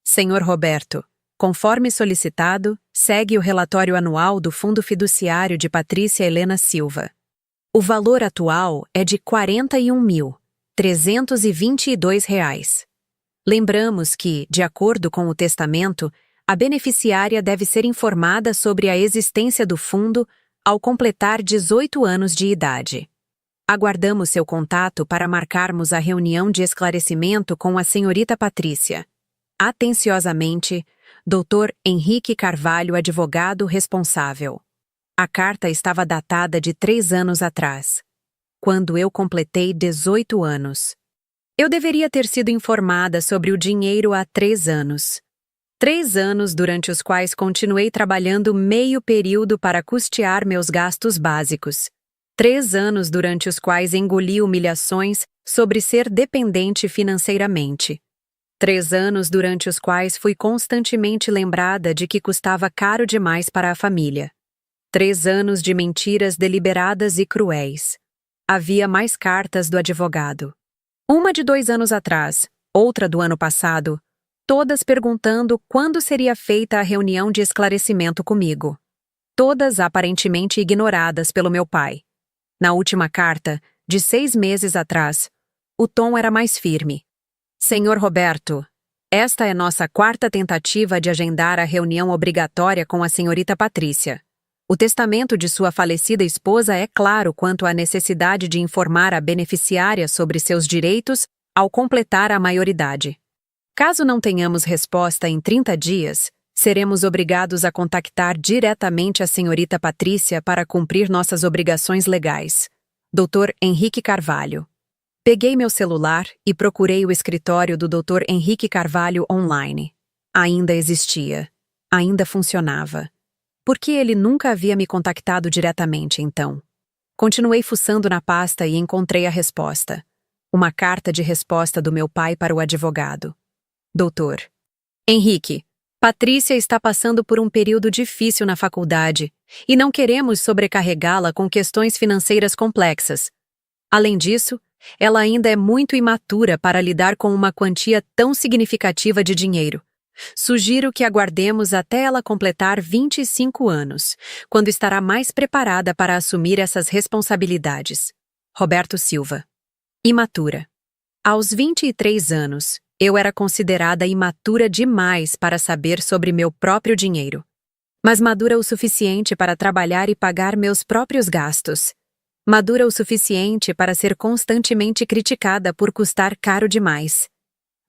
Senhor Roberto, conforme solicitado, segue o relatório anual do Fundo Fiduciário de Patrícia Helena Silva. O valor atual é de R$ 41.322. Lembramos que, de acordo com o testamento, a beneficiária deve ser informada sobre a existência do fundo ao completar 18 anos de idade. Aguardamos seu contato para marcarmos a reunião de esclarecimento com a senhorita Patrícia. Atenciosamente, Dr. Henrique Carvalho, advogado responsável. A carta estava datada de 3 anos atrás, quando eu completei 18 anos. Eu deveria ter sido informada sobre o dinheiro há 3 anos. 3 anos durante os quais continuei trabalhando meio período para custear meus gastos básicos. 3 anos durante os quais engoli humilhações sobre ser dependente financeiramente. 3 anos durante os quais fui constantemente lembrada de que custava caro demais para a família. 3 anos de mentiras deliberadas e cruéis. Havia mais cartas do advogado. Uma de 2 anos atrás, outra do ano passado, todas perguntando quando seria feita a reunião de esclarecimento comigo. Todas aparentemente ignoradas pelo meu pai. Na última carta, de 6 meses atrás, o tom era mais firme. Senhor Roberto, esta é nossa 4ª tentativa de agendar a reunião obrigatória com a senhorita Patrícia. O testamento de sua falecida esposa é claro quanto à necessidade de informar a beneficiária sobre seus direitos ao completar a maioridade. Caso não tenhamos resposta em 30 dias, seremos obrigados a contactar diretamente a senhorita Patrícia para cumprir nossas obrigações legais. Dr. Henrique Carvalho. Peguei meu celular e procurei o escritório do Dr. Henrique Carvalho online. Ainda existia. Ainda funcionava. Por que ele nunca havia me contactado diretamente, então? Continuei fuçando na pasta e encontrei a resposta. Uma carta de resposta do meu pai para o advogado. Doutor Henrique, Patrícia está passando por um período difícil na faculdade e não queremos sobrecarregá-la com questões financeiras complexas. Além disso, ela ainda é muito imatura para lidar com uma quantia tão significativa de dinheiro. Sugiro que aguardemos até ela completar 25 anos, quando estará mais preparada para assumir essas responsabilidades. Roberto Silva. Imatura. Aos 23 anos, eu era considerada imatura demais para saber sobre meu próprio dinheiro, mas madura o suficiente para trabalhar e pagar meus próprios gastos. Madura o suficiente para ser constantemente criticada por custar caro demais.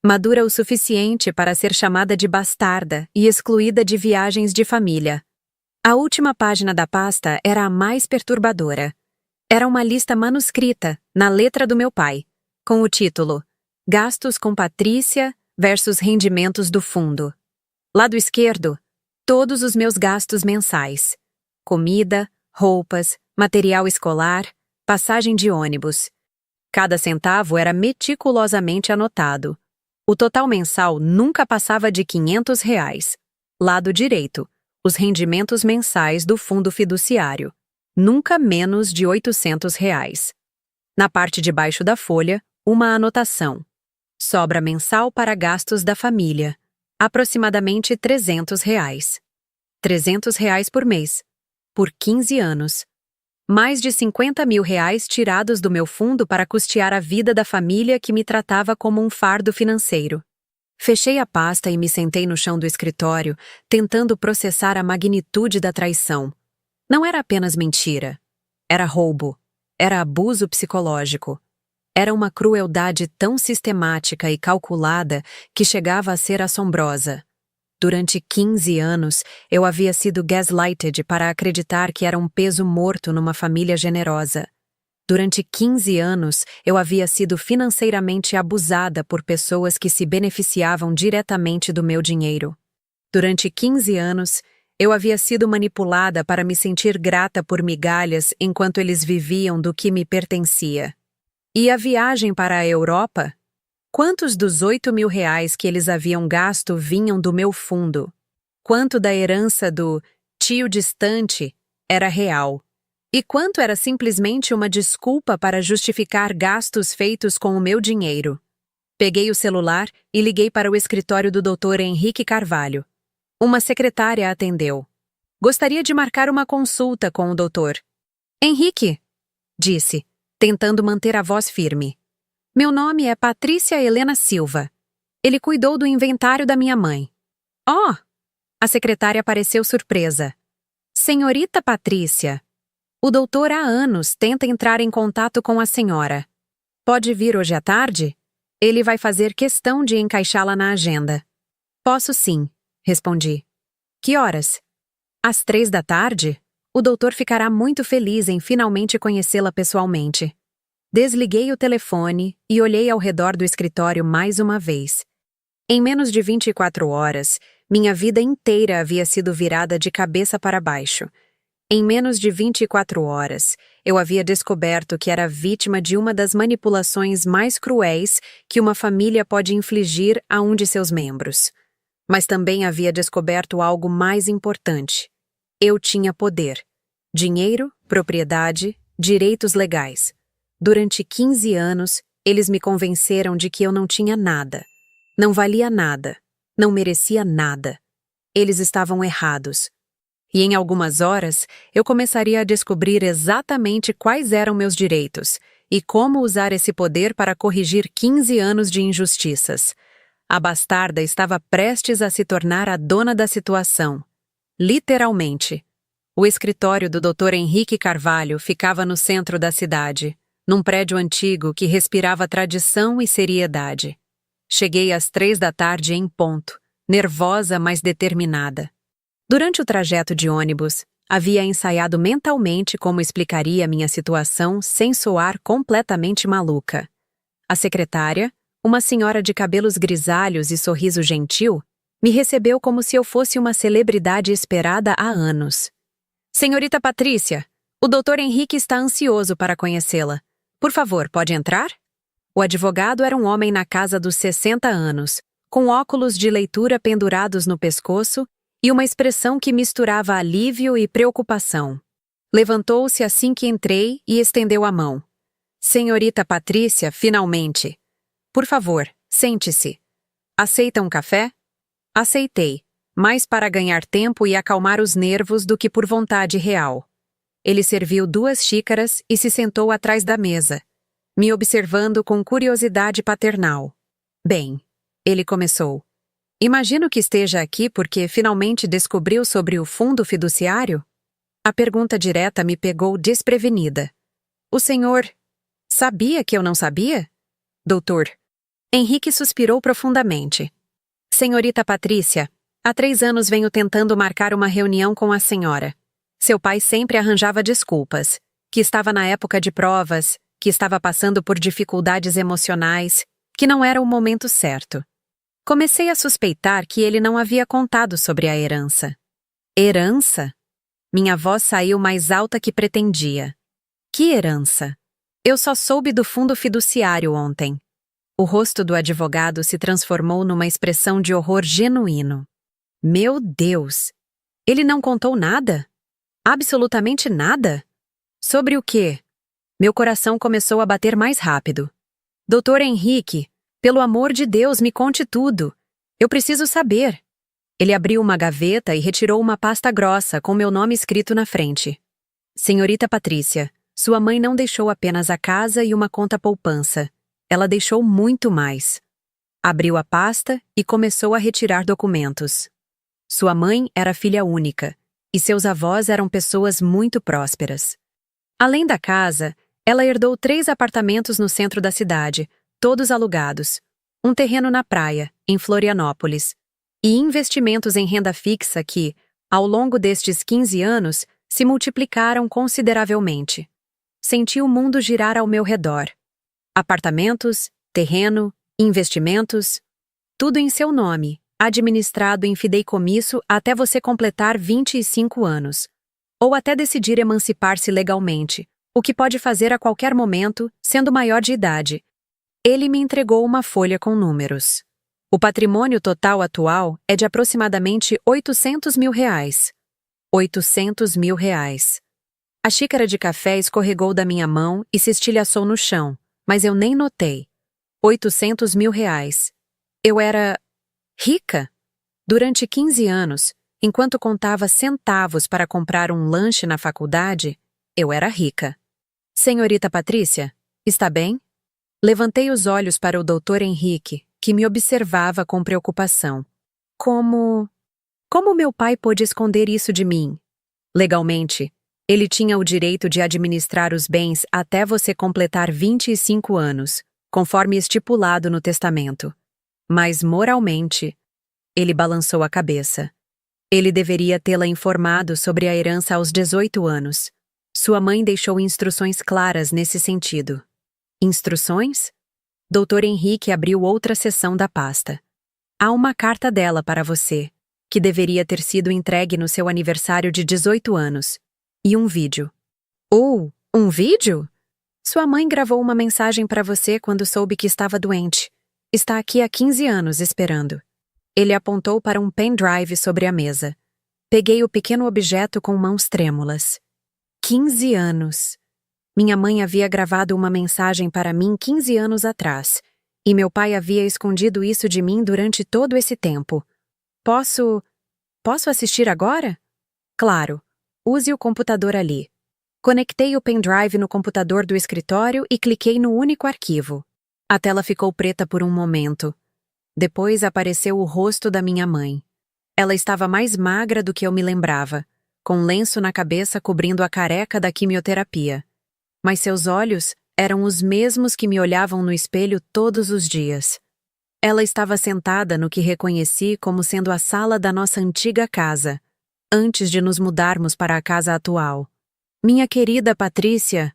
Madura o suficiente para ser chamada de bastarda e excluída de viagens de família. A última página da pasta era a mais perturbadora. Era uma lista manuscrita, na letra do meu pai, com o título Gastos com Patrícia versus rendimentos do fundo. Lado esquerdo, todos os meus gastos mensais. Comida, roupas, material escolar, passagem de ônibus. Cada centavo era meticulosamente anotado. O total mensal nunca passava de R$ 500. Lado direito, os rendimentos mensais do fundo fiduciário. Nunca menos de R$ 800. Na parte de baixo da folha, uma anotação. Sobra mensal para gastos da família. Aproximadamente R$ 300. R$ 300 por mês. Por 15 anos. Mais de R$ 50 mil tirados do meu fundo para custear a vida da família que me tratava como um fardo financeiro. Fechei a pasta e me sentei no chão do escritório, tentando processar a magnitude da traição. Não era apenas mentira. Era roubo. Era abuso psicológico. Era uma crueldade tão sistemática e calculada que chegava a ser assombrosa. Durante 15 anos, eu havia sido gaslighted para acreditar que era um peso morto numa família generosa. Durante 15 anos, eu havia sido financeiramente abusada por pessoas que se beneficiavam diretamente do meu dinheiro. Durante 15 anos, eu havia sido manipulada para me sentir grata por migalhas enquanto eles viviam do que me pertencia. E a viagem para a Europa? Quantos dos R$ 8 mil que eles haviam gasto vinham do meu fundo? Quanto da herança do tio distante era real? E quanto era simplesmente uma desculpa para justificar gastos feitos com o meu dinheiro? Peguei o celular e liguei para o escritório do Dr. Henrique Carvalho. Uma secretária atendeu. Gostaria de marcar uma consulta com o doutor. Henrique, disse, tentando manter a voz firme. Meu nome é Patrícia Helena Silva. Ele cuidou do inventário da minha mãe. Oh! A secretária pareceu surpresa. Senhorita Patrícia, o doutor há anos tenta entrar em contato com a senhora. Pode vir hoje à tarde? Ele vai fazer questão de encaixá-la na agenda. Posso sim, respondi. Que horas? Às 3 da tarde? O doutor ficará muito feliz em finalmente conhecê-la pessoalmente. Desliguei o telefone e olhei ao redor do escritório mais uma vez. Em menos de 24 horas, Minha vida inteira havia sido virada de cabeça para baixo. Em menos de 24 horas, eu havia descoberto que era vítima de uma das manipulações mais cruéis que uma família pode infligir a um de seus membros. Mas também havia descoberto algo mais importante. Eu tinha poder. Dinheiro, propriedade, direitos legais. Durante 15 anos, eles me convenceram de que eu não tinha nada. Não valia nada. Não merecia nada. Eles estavam errados. E em algumas horas, eu começaria a descobrir exatamente quais eram meus direitos e como usar esse poder para corrigir 15 anos de injustiças. A bastarda estava prestes a se tornar a dona da situação. Literalmente. O escritório do Dr. Henrique Carvalho ficava no centro da cidade, num prédio antigo que respirava tradição e seriedade. Cheguei às 3 da tarde em ponto, nervosa, mas determinada. Durante o trajeto de ônibus, havia ensaiado mentalmente como explicaria minha situação sem soar completamente maluca. A secretária, uma senhora de cabelos grisalhos e sorriso gentil, me recebeu como se eu fosse uma celebridade esperada há anos. Senhorita Patrícia, o Dr. Henrique está ansioso para conhecê-la. Por favor, pode entrar? O advogado era um homem na casa dos 60 anos, com óculos de leitura pendurados no pescoço e uma expressão que misturava alívio e preocupação. Levantou-se assim que entrei e estendeu a mão. Senhorita Patrícia, finalmente. Por favor, sente-se. Aceita um café? Aceitei, mais para ganhar tempo e acalmar os nervos do que por vontade real. Ele serviu 2 xícaras e se sentou atrás da mesa, me observando com curiosidade paternal. Bem, ele começou. Imagino que esteja aqui porque finalmente descobriu sobre o fundo fiduciário? A pergunta direta me pegou desprevenida. O senhor sabia que eu não sabia? Doutor. Henrique suspirou profundamente. Senhorita Patrícia, há 3 anos venho tentando marcar uma reunião com a senhora. Seu pai sempre arranjava desculpas, que estava na época de provas, que estava passando por dificuldades emocionais, que não era o momento certo. Comecei a suspeitar que ele não havia contado sobre a herança. Herança? Minha voz saiu mais alta que pretendia. Que herança? Eu só soube do fundo fiduciário ontem. O rosto do advogado se transformou numa expressão de horror genuíno. Meu Deus! Ele não contou nada? Absolutamente nada? Sobre o quê? Meu coração começou a bater mais rápido. Doutor Henrique, pelo amor de Deus, me conte tudo. Eu preciso saber. Ele abriu uma gaveta e retirou uma pasta grossa com meu nome escrito na frente. Senhorita Patrícia, sua mãe não deixou apenas a casa e uma conta poupança. Ela deixou muito mais. Abriu a pasta e começou a retirar documentos. Sua mãe era filha única, e seus avós eram pessoas muito prósperas. Além da casa, ela herdou 3 apartamentos no centro da cidade, todos alugados, um terreno na praia, em Florianópolis, e investimentos em renda fixa que, ao longo destes 15 anos, se multiplicaram consideravelmente. Senti o mundo girar ao meu redor. Apartamentos, terreno, investimentos, tudo em seu nome, administrado em fideicomisso até você completar 25 anos, ou até decidir emancipar-se legalmente, o que pode fazer a qualquer momento, sendo maior de idade. Ele me entregou uma folha com números. O patrimônio total atual é de aproximadamente R$800 mil. R$800 mil. A xícara de café escorregou da minha mão e se estilhaçou no chão, mas eu nem notei. R$800 mil. Eu era rica? Durante 15 anos, enquanto contava centavos para comprar um lanche na faculdade, eu era rica. Senhorita Patrícia, está bem? Levantei os olhos para o Dr. Henrique, que me observava com preocupação. Como meu pai pôde esconder isso de mim? Legalmente, ele tinha o direito de administrar os bens até você completar 25 anos, conforme estipulado no testamento. Mas moralmente, ele balançou a cabeça. Ele deveria tê-la informado sobre a herança aos 18 anos. Sua mãe deixou instruções claras nesse sentido. Instruções? Dr. Henrique abriu outra seção da pasta. Há uma carta dela para você. que deveria ter sido entregue no seu aniversário de 18 anos, e um vídeo. Um vídeo? Sua mãe gravou uma mensagem para você quando soube que estava doente. Está aqui há 15 anos esperando. Ele apontou para um pendrive sobre a mesa. Peguei o pequeno objeto com mãos trêmulas. 15 anos. Minha mãe havia gravado uma mensagem para mim 15 anos atrás, e meu pai havia escondido isso de mim durante todo esse tempo. Posso assistir agora? Claro. Use o computador ali. Conectei o pendrive no computador do escritório e cliquei no único arquivo. A tela ficou preta por um momento. Depois apareceu o rosto da minha mãe. Ela estava mais magra do que eu me lembrava, com um lenço na cabeça cobrindo a careca da quimioterapia. Mas seus olhos eram os mesmos que me olhavam no espelho todos os dias. Ela estava sentada no que reconheci como sendo a sala da nossa antiga casa, antes de nos mudarmos para a casa atual. Minha querida Patrícia,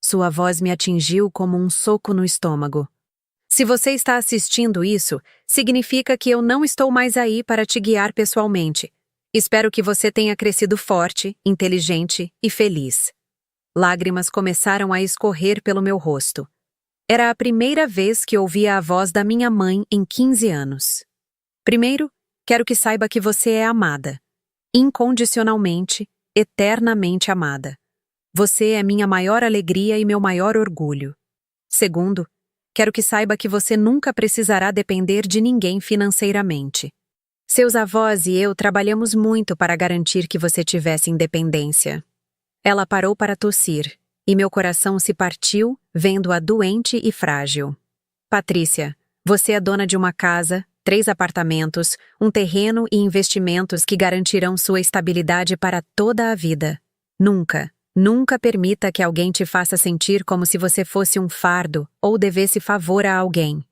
sua voz me atingiu como um soco no estômago. Se você está assistindo isso, significa que eu não estou mais aí para te guiar pessoalmente. Espero que você tenha crescido forte, inteligente e feliz. Lágrimas começaram a escorrer pelo meu rosto. Era a primeira vez que ouvia a voz da minha mãe em 15 anos. Primeiro, quero que saiba que você é amada. Incondicionalmente, eternamente amada. Você é minha maior alegria e meu maior orgulho. Segundo, quero que saiba que você nunca precisará depender de ninguém financeiramente. Seus avós e eu trabalhamos muito para garantir que você tivesse independência. Ela parou para tossir, e meu coração se partiu vendo-a doente e frágil. Patrícia, você é dona de uma casa, 3 apartamentos, um terreno e investimentos que garantirão sua estabilidade para toda a vida. Nunca permita que alguém te faça sentir como se você fosse um fardo ou devesse favor a alguém.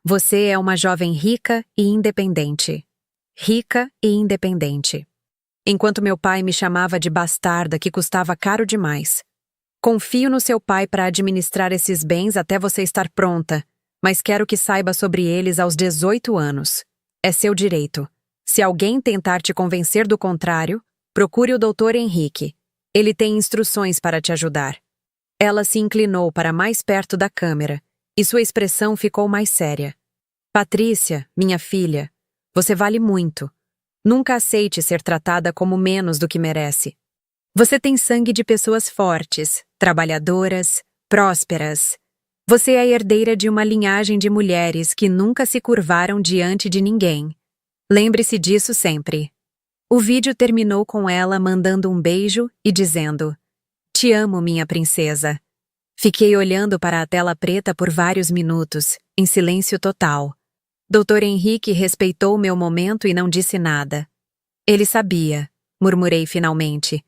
Você é uma jovem rica e independente. Rica e independente. Enquanto meu pai me chamava de bastarda que custava caro demais. Confio no seu pai para administrar esses bens até você estar pronta, mas quero que saiba sobre eles aos 18 anos. É seu direito. Se alguém tentar te convencer do contrário, procure o Dr. Henrique. Ele tem instruções para te ajudar. Ela se inclinou para mais perto da câmera, e sua expressão ficou mais séria. Patrícia, minha filha, você vale muito. Nunca aceite ser tratada como menos do que merece. Você tem sangue de pessoas fortes, trabalhadoras, prósperas. Você é a herdeira de uma linhagem de mulheres que nunca se curvaram diante de ninguém. Lembre-se disso sempre. O vídeo terminou com ela mandando um beijo e dizendo: "Te amo, minha princesa." Fiquei olhando para a tela preta por vários minutos, em silêncio total. Dr. Henrique respeitou meu momento e não disse nada. Ele sabia, murmurei finalmente.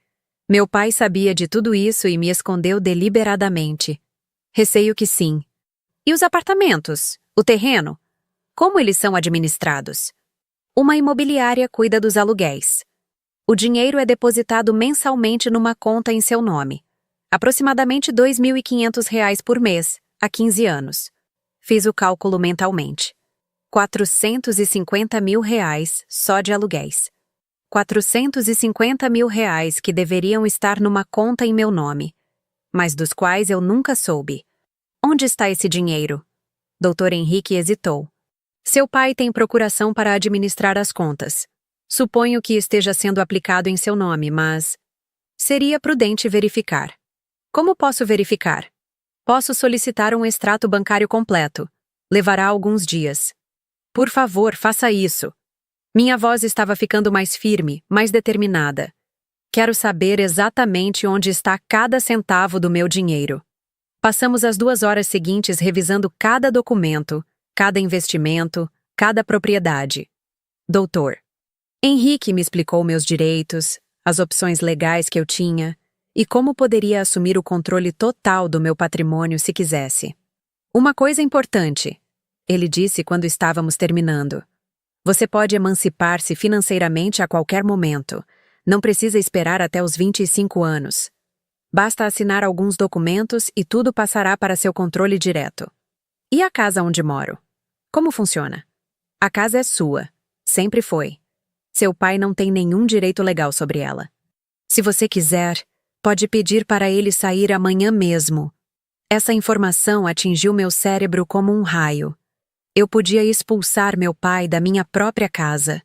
Meu pai sabia de tudo isso e me escondeu deliberadamente. Receio que sim. E os apartamentos? O terreno? Como eles são administrados? Uma imobiliária cuida dos aluguéis. O dinheiro é depositado mensalmente numa conta em seu nome. Aproximadamente R$ 2.500 por mês, há 15 anos. Fiz o cálculo mentalmente. R$ 450 mil só de aluguéis. R$ 450 mil que deveriam estar numa conta em meu nome, mas dos quais eu nunca soube. Onde está esse dinheiro? Dr. Henrique hesitou. Seu pai tem procuração para administrar as contas. Suponho que esteja sendo aplicado em seu nome, mas... Seria prudente verificar. Como posso verificar? Posso solicitar um extrato bancário completo. Levará alguns dias. Por favor, faça isso. Minha voz estava ficando mais firme, mais determinada. Quero saber exatamente onde está cada centavo do meu dinheiro. Passamos as 2 horas seguintes revisando cada documento, cada investimento, cada propriedade. Doutor. Henrique me explicou meus direitos, as opções legais que eu tinha e como poderia assumir o controle total do meu patrimônio se quisesse. Uma coisa importante, ele disse quando estávamos terminando. Você pode emancipar-se financeiramente a qualquer momento. Não precisa esperar até os 25 anos. Basta assinar alguns documentos e tudo passará para seu controle direto. E a casa onde moro? Como funciona? A casa é sua. Sempre foi. Seu pai não tem nenhum direito legal sobre ela. Se você quiser, pode pedir para ele sair amanhã mesmo. Essa informação atingiu meu cérebro como um raio. Eu podia expulsar meu pai da minha própria casa.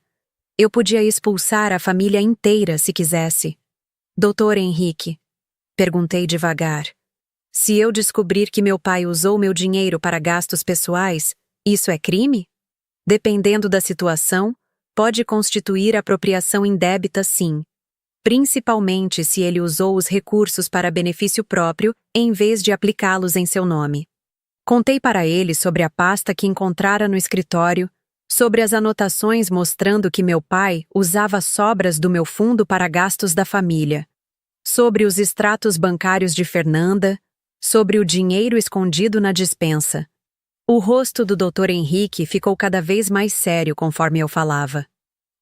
Eu podia expulsar a família inteira se quisesse. Doutor Henrique, perguntei devagar. Se eu descobrir que meu pai usou meu dinheiro para gastos pessoais, isso é crime? Dependendo da situação, pode constituir apropriação indébita, sim. Principalmente se ele usou os recursos para benefício próprio em vez de aplicá-los em seu nome. Contei para ele sobre a pasta que encontrara no escritório, sobre as anotações mostrando que meu pai usava sobras do meu fundo para gastos da família, sobre os extratos bancários de Fernanda, sobre o dinheiro escondido na despensa. O rosto do Dr. Henrique ficou cada vez mais sério conforme eu falava.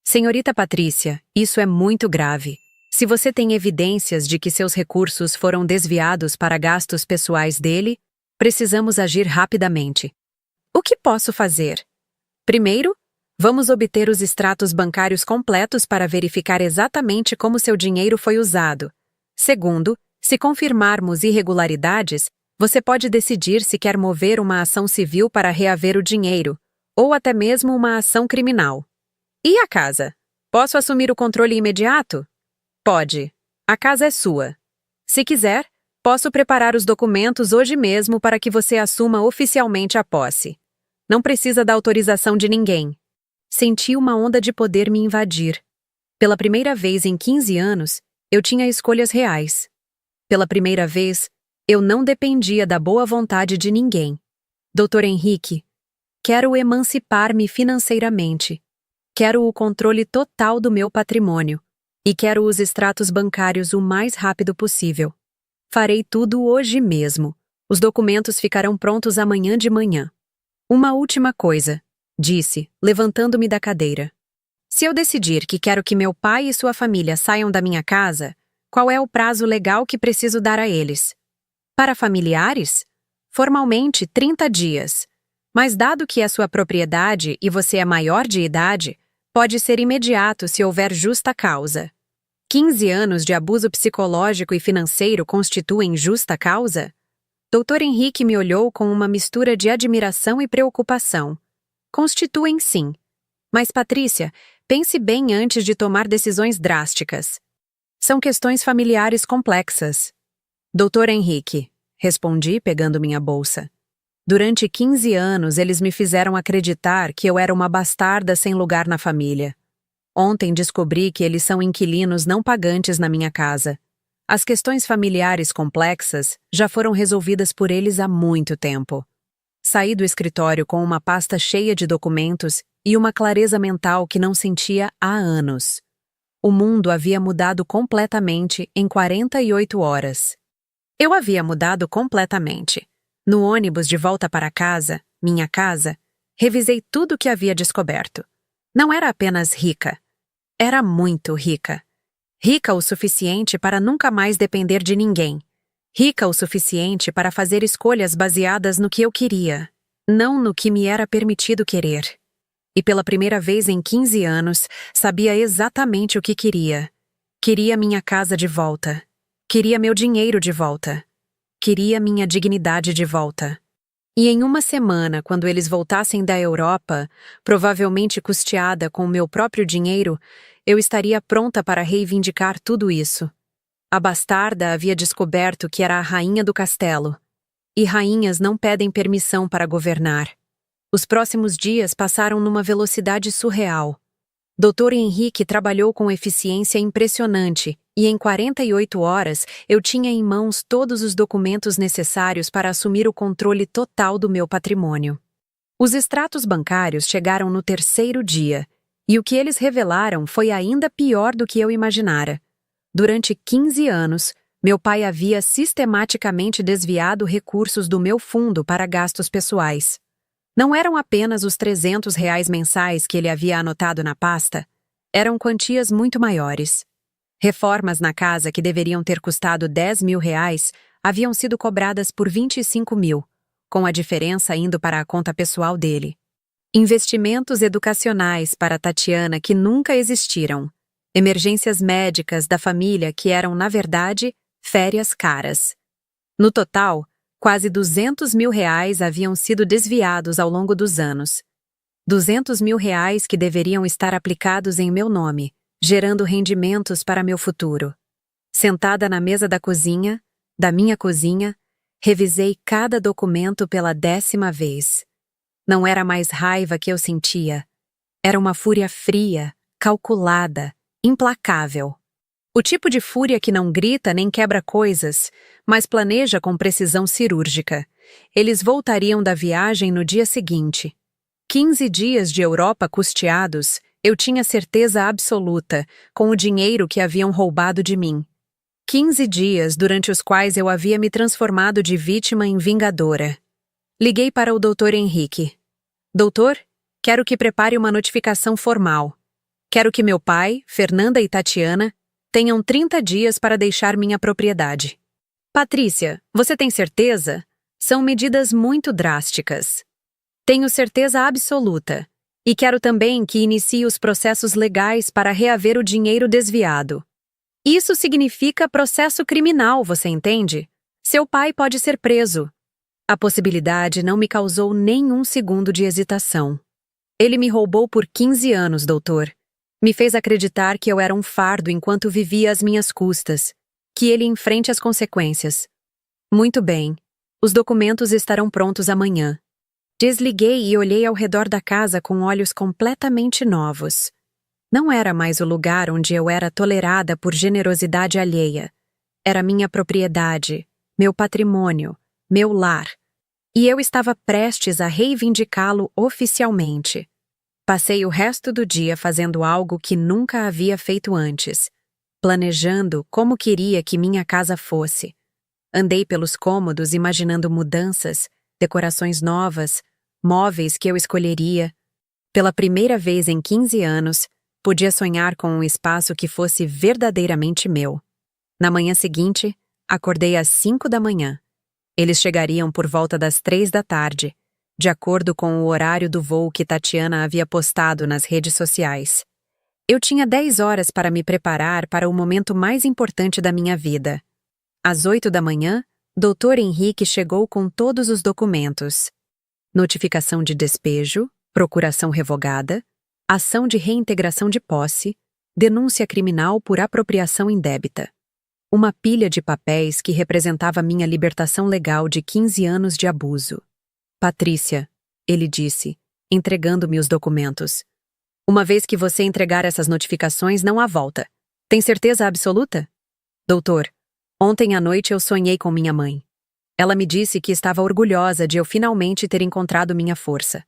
Senhorita Patrícia, isso é muito grave. Se você tem evidências de que seus recursos foram desviados para gastos pessoais dele, precisamos agir rapidamente. O que posso fazer? Primeiro, vamos obter os extratos bancários completos para verificar exatamente como seu dinheiro foi usado. Segundo, se confirmarmos irregularidades, você pode decidir se quer mover uma ação civil para reaver o dinheiro, ou até mesmo uma ação criminal. E a casa? Posso assumir o controle imediato? Pode. A casa é sua. Se quiser, posso preparar os documentos hoje mesmo para que você assuma oficialmente a posse. Não precisa da autorização de ninguém. Senti uma onda de poder me invadir. Pela primeira vez em 15 anos, eu tinha escolhas reais. Pela primeira vez, eu não dependia da boa vontade de ninguém. Dr. Henrique, quero emancipar-me financeiramente. Quero o controle total do meu patrimônio. E quero os extratos bancários o mais rápido possível. Farei tudo hoje mesmo. Os documentos ficarão prontos amanhã de manhã. Uma última coisa, disse, levantando-me da cadeira. Se eu decidir que quero que meu pai e sua família saiam da minha casa, qual é o prazo legal que preciso dar a eles? Para familiares? Formalmente, 30 dias. Mas dado que é sua propriedade e você é maior de idade, pode ser imediato se houver justa causa. 15 anos de abuso psicológico e financeiro constituem justa causa? Dr. Henrique me olhou com uma mistura de admiração e preocupação. Constituem sim. Mas, Patrícia, pense bem antes de tomar decisões drásticas. São questões familiares complexas. Dr. Henrique, respondi pegando minha bolsa. Durante 15 anos, eles me fizeram acreditar que eu era uma bastarda sem lugar na família. Ontem descobri que eles são inquilinos não pagantes na minha casa. As questões familiares complexas já foram resolvidas por eles há muito tempo. Saí do escritório com uma pasta cheia de documentos e uma clareza mental que não sentia há anos. O mundo havia mudado completamente em 48 horas. Eu havia mudado completamente. No ônibus de volta para casa, minha casa, revisei tudo o que havia descoberto. Não era apenas rica. Era muito rica. Rica o suficiente para nunca mais depender de ninguém. Rica o suficiente para fazer escolhas baseadas no que eu queria, não no que me era permitido querer. E pela primeira vez em 15 anos, sabia exatamente o que queria. Queria minha casa de volta. Queria meu dinheiro de volta. Queria minha dignidade de volta. E em uma semana, quando eles voltassem da Europa, provavelmente custeada com o meu próprio dinheiro, eu estaria pronta para reivindicar tudo isso. A bastarda havia descoberto que era a rainha do castelo. E rainhas não pedem permissão para governar. Os próximos dias passaram numa velocidade surreal. Dr. Henrique trabalhou com eficiência impressionante e em 48 horas eu tinha em mãos todos os documentos necessários para assumir o controle total do meu patrimônio. Os extratos bancários chegaram no terceiro dia e o que eles revelaram foi ainda pior do que eu imaginara. Durante 15 anos, meu pai havia sistematicamente desviado recursos do meu fundo para gastos pessoais. Não eram apenas os R$ 300 mensais que ele havia anotado na pasta, eram quantias muito maiores. Reformas na casa que deveriam ter custado R$ 10.000 haviam sido cobradas por 25 mil, com a diferença indo para a conta pessoal dele. Investimentos educacionais para Tatiana que nunca existiram. Emergências médicas da família que eram, na verdade, férias caras. No total, quase R$ 200 mil haviam sido desviados ao longo dos anos. R$ 200 mil que deveriam estar aplicados em meu nome, gerando rendimentos para meu futuro. Sentada na mesa da minha cozinha, revisei cada documento pela 10ª vez. Não era mais raiva que eu sentia. Era uma fúria fria, calculada, implacável. O tipo de fúria que não grita nem quebra coisas, mas planeja com precisão cirúrgica. Eles voltariam da viagem no dia seguinte. 15 dias de Europa custeados, eu tinha certeza absoluta, com o dinheiro que haviam roubado de mim. 15 dias durante os quais eu havia me transformado de vítima em vingadora. Liguei para o Dr. Henrique. Doutor, quero que prepare uma notificação formal. Quero que meu pai, Fernanda e Tatiana tenham 30 dias para deixar minha propriedade. Patrícia, você tem certeza? São medidas muito drásticas. Tenho certeza absoluta. E quero também que inicie os processos legais para reaver o dinheiro desviado. Isso significa processo criminal, você entende? Seu pai pode ser preso. A possibilidade não me causou nenhum segundo de hesitação. Ele me roubou por 15 anos, doutor. Me fez acreditar que eu era um fardo enquanto vivia às minhas custas, que ele enfrente as consequências. Muito bem. Os documentos estarão prontos amanhã. Desliguei e olhei ao redor da casa com olhos completamente novos. Não era mais o lugar onde eu era tolerada por generosidade alheia. Era minha propriedade, meu patrimônio, meu lar. E eu estava prestes a reivindicá-lo oficialmente. Passei o resto do dia fazendo algo que nunca havia feito antes, planejando como queria que minha casa fosse. Andei pelos cômodos imaginando mudanças, decorações novas, móveis que eu escolheria. Pela primeira vez em 15 anos, podia sonhar com um espaço que fosse verdadeiramente meu. Na manhã seguinte, acordei às 5 da manhã. Eles chegariam por volta das 3 da tarde, de acordo com o horário do voo que Tatiana havia postado nas redes sociais. Eu tinha 10 horas para me preparar para o momento mais importante da minha vida. Às 8 da manhã, Dr. Henrique chegou com todos os documentos. Notificação de despejo, procuração revogada, ação de reintegração de posse, denúncia criminal por apropriação indébita. Uma pilha de papéis que representava minha libertação legal de 15 anos de abuso. Patrícia, ele disse, entregando-me os documentos. Uma vez que você entregar essas notificações, não há volta. Tem certeza absoluta? Doutor, ontem à noite eu sonhei com minha mãe. Ela me disse que estava orgulhosa de eu finalmente ter encontrado minha força.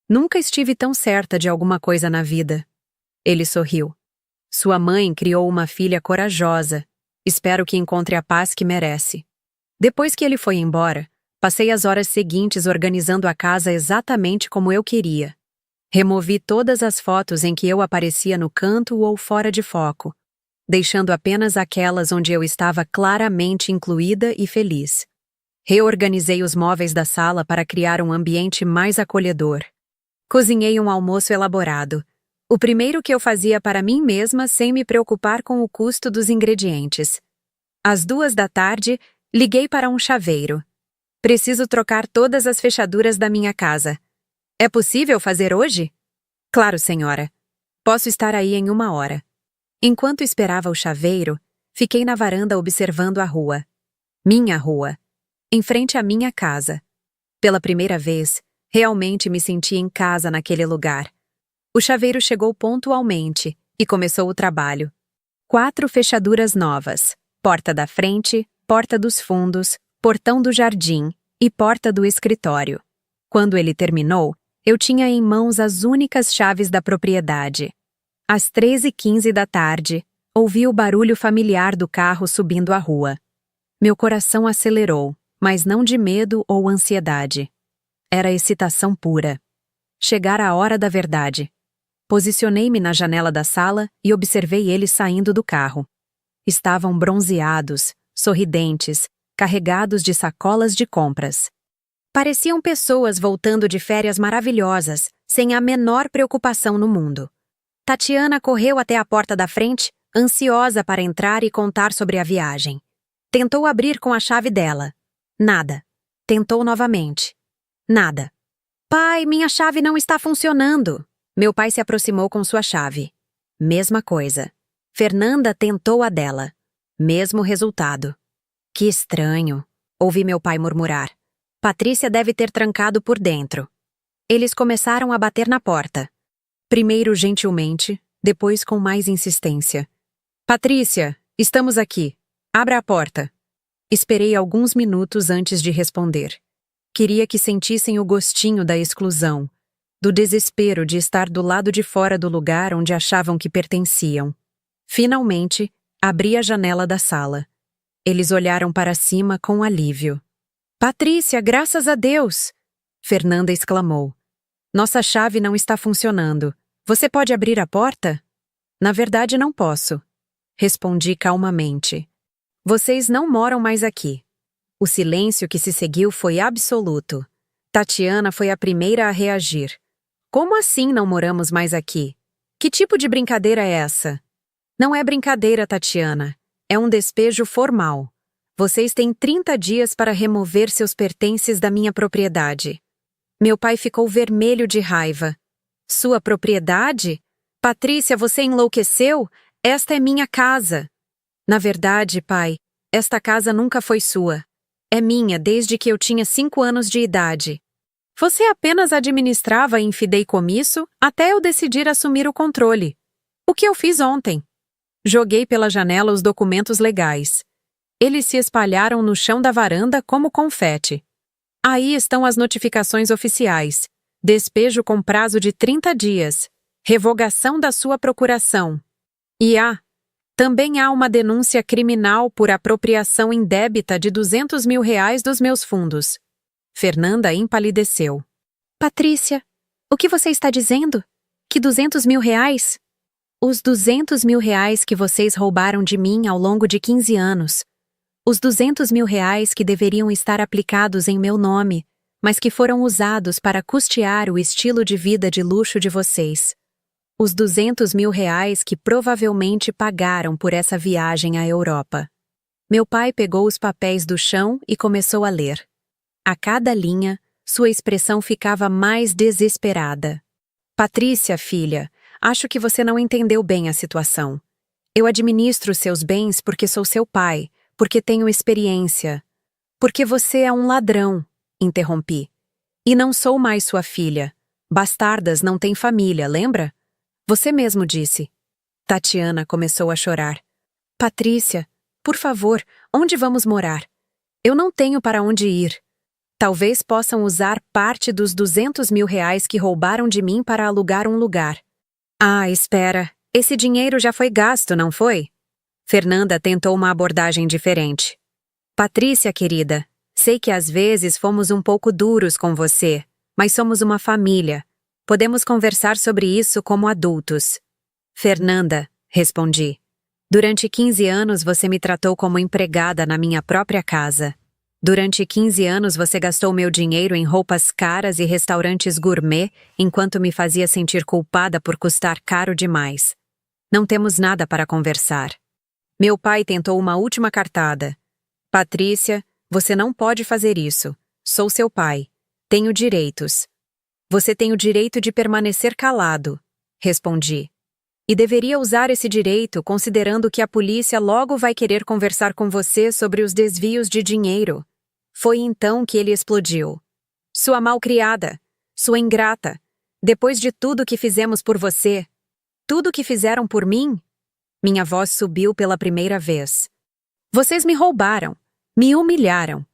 Nunca estive tão certa de alguma coisa na vida. Ele sorriu. Sua mãe criou uma filha corajosa. Espero que encontre a paz que merece. Depois que ele foi embora, passei as horas seguintes organizando a casa exatamente como eu queria. Removi todas as fotos em que eu aparecia no canto ou fora de foco, deixando apenas aquelas onde eu estava claramente incluída e feliz. Reorganizei os móveis da sala para criar um ambiente mais acolhedor. Cozinhei um almoço elaborado, o primeiro que eu fazia para mim mesma sem me preocupar com o custo dos ingredientes. Às 2 da tarde, liguei para um chaveiro. Preciso trocar todas as fechaduras da minha casa. É possível fazer hoje? Claro, senhora. Posso estar aí em 1 hora. Enquanto esperava o chaveiro, fiquei na varanda observando a rua. Minha rua. Em frente à minha casa. Pela primeira vez, realmente me senti em casa naquele lugar. O chaveiro chegou pontualmente e começou o trabalho. 4 fechaduras novas. Porta da frente, porta dos fundos, portão do jardim e porta do escritório. Quando ele terminou, eu tinha em mãos as únicas chaves da propriedade. Às 13h15 da tarde, ouvi o barulho familiar do carro subindo a rua. Meu coração acelerou, mas não de medo ou ansiedade. Era excitação pura. Chegara a hora da verdade. Posicionei-me na janela da sala e observei eles saindo do carro. Estavam bronzeados, sorridentes, carregados de sacolas de compras. Pareciam pessoas voltando de férias maravilhosas, sem a menor preocupação no mundo. Tatiana correu até a porta da frente, ansiosa para entrar e contar sobre a viagem. Tentou abrir com a chave dela. Nada. Tentou novamente. Nada. Pai, minha chave não está funcionando. Meu pai se aproximou com sua chave. Mesma coisa. Fernanda tentou a dela. Mesmo resultado. Que estranho, ouvi meu pai murmurar. Patrícia deve ter trancado por dentro. Eles começaram a bater na porta. Primeiro gentilmente, depois com mais insistência. Patrícia, estamos aqui. Abra a porta. Esperei alguns minutos antes de responder. Queria que sentissem o gostinho da exclusão, do desespero de estar do lado de fora do lugar onde achavam que pertenciam. Finalmente, abri a janela da sala. Eles olharam para cima com alívio. Patrícia, graças a Deus! Fernanda exclamou. Nossa chave não está funcionando. Você pode abrir a porta? Na verdade, não posso. Respondi calmamente. Vocês não moram mais aqui. O silêncio que se seguiu foi absoluto. Tatiana foi a primeira a reagir. Como assim não moramos mais aqui? Que tipo de brincadeira é essa? Não é brincadeira, Tatiana. É um despejo formal. Vocês têm 30 dias para remover seus pertences da minha propriedade. Meu pai ficou vermelho de raiva. Sua propriedade? Patrícia, você enlouqueceu? Esta é minha casa. Na verdade, pai, esta casa nunca foi sua. É minha desde que eu tinha 5 anos de idade. Você apenas administrava em fideicomisso até eu decidir assumir o controle. O que eu fiz ontem? Joguei pela janela os documentos legais. Eles se espalharam no chão da varanda como confete. Aí estão as notificações oficiais. Despejo com prazo de 30 dias. Revogação da sua procuração. E também há uma denúncia criminal por apropriação indébita de R$200 mil dos meus fundos. Fernanda empalideceu. Patrícia, o que você está dizendo? Que R$200 mil? Os R$200 mil que vocês roubaram de mim ao longo de 15 anos. Os R$200 mil que deveriam estar aplicados em meu nome, mas que foram usados para custear o estilo de vida de luxo de vocês. Os R$200 mil que provavelmente pagaram por essa viagem à Europa. Meu pai pegou os papéis do chão e começou a ler. A cada linha, sua expressão ficava mais desesperada. Patrícia, filha, acho que você não entendeu bem a situação. Eu administro seus bens porque sou seu pai, porque tenho experiência. Porque você é um ladrão, interrompi. E não sou mais sua filha. Bastardas não têm família, lembra? Você mesmo disse. Tatiana começou a chorar. Patrícia, por favor, onde vamos morar? Eu não tenho para onde ir. Talvez possam usar parte dos R$200 mil que roubaram de mim para alugar um lugar. Ah, espera. Esse dinheiro já foi gasto, não foi? Fernanda tentou uma abordagem diferente. Patrícia, querida, sei que às vezes fomos um pouco duros com você, mas somos uma família. Podemos conversar sobre isso como adultos. Fernanda, respondi. Durante 15 anos você me tratou como empregada na minha própria casa. Durante 15 anos você gastou meu dinheiro em roupas caras e restaurantes gourmet, enquanto me fazia sentir culpada por custar caro demais. Não temos nada para conversar. Meu pai tentou uma última cartada. Patrícia, você não pode fazer isso. Sou seu pai. Tenho direitos. Você tem o direito de permanecer calado, respondi. E deveria usar esse direito considerando que a polícia logo vai querer conversar com você sobre os desvios de dinheiro. Foi então que ele explodiu. Sua malcriada, sua ingrata, depois de tudo que fizemos por você, tudo que fizeram por mim? Minha voz subiu pela primeira vez. Vocês me roubaram, me humilharam,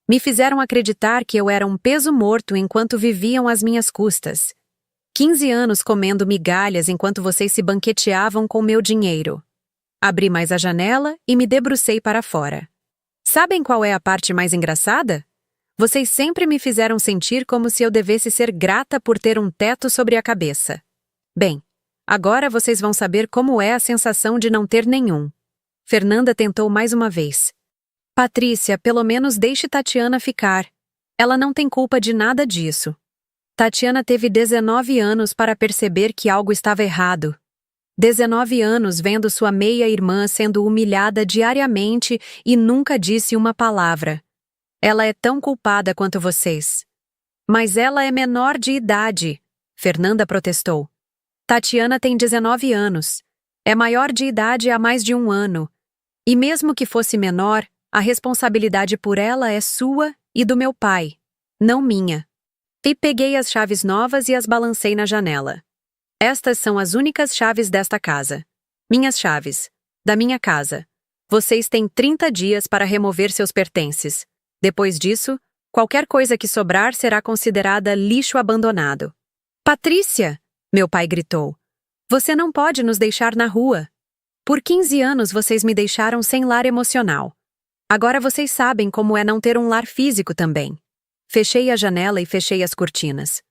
me fizeram acreditar que eu era um peso morto enquanto viviam às minhas custas. 15 anos comendo migalhas enquanto vocês se banqueteavam com meu dinheiro. Abri mais a janela e me debrucei para fora. Sabem qual é a parte mais engraçada? Vocês sempre me fizeram sentir como se eu devesse ser grata por ter um teto sobre a cabeça. Bem, agora vocês vão saber como é a sensação de não ter nenhum. Fernanda tentou mais uma vez. Patrícia, pelo menos deixe Tatiana ficar. Ela não tem culpa de nada disso. Tatiana teve 19 anos para perceber que algo estava errado. 19 anos vendo sua meia-irmã sendo humilhada diariamente e nunca disse uma palavra. Ela é tão culpada quanto vocês. Mas ela é menor de idade, Fernanda protestou. Tatiana tem 19 anos. É maior de idade há mais de 1 ano. E mesmo que fosse menor, a responsabilidade por ela é sua e do meu pai, não minha. E peguei as chaves novas e as balancei na janela. Estas são as únicas chaves desta casa. Minhas chaves. Da minha casa. Vocês têm 30 dias para remover seus pertences. Depois disso, qualquer coisa que sobrar será considerada lixo abandonado. Patrícia! Meu pai gritou. Você não pode nos deixar na rua. Por 15 anos vocês me deixaram sem lar emocional. Agora vocês sabem como é não ter um lar físico também. Fechei a janela e fechei as cortinas.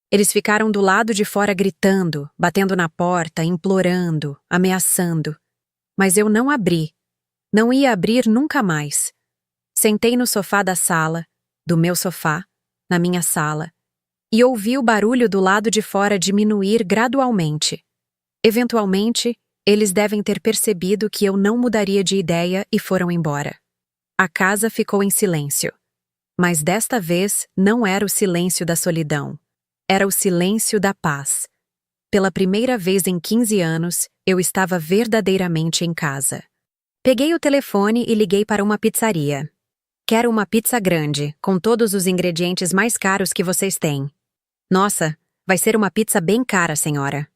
Eles ficaram do lado de fora gritando, batendo na porta, implorando, ameaçando. Mas eu não abri. Não ia abrir nunca mais. Sentei no sofá da sala, do meu sofá, na minha sala, e ouvi o barulho do lado de fora diminuir gradualmente. Eventualmente, eles devem ter percebido que eu não mudaria de ideia e foram embora. A casa ficou em silêncio. Mas desta vez não era o silêncio da solidão. Era o silêncio da paz. Pela primeira vez em 15 anos, eu estava verdadeiramente em casa. Peguei o telefone e liguei para uma pizzaria. Quero uma pizza grande, com todos os ingredientes mais caros que vocês têm. Nossa, vai ser uma pizza bem cara, senhora.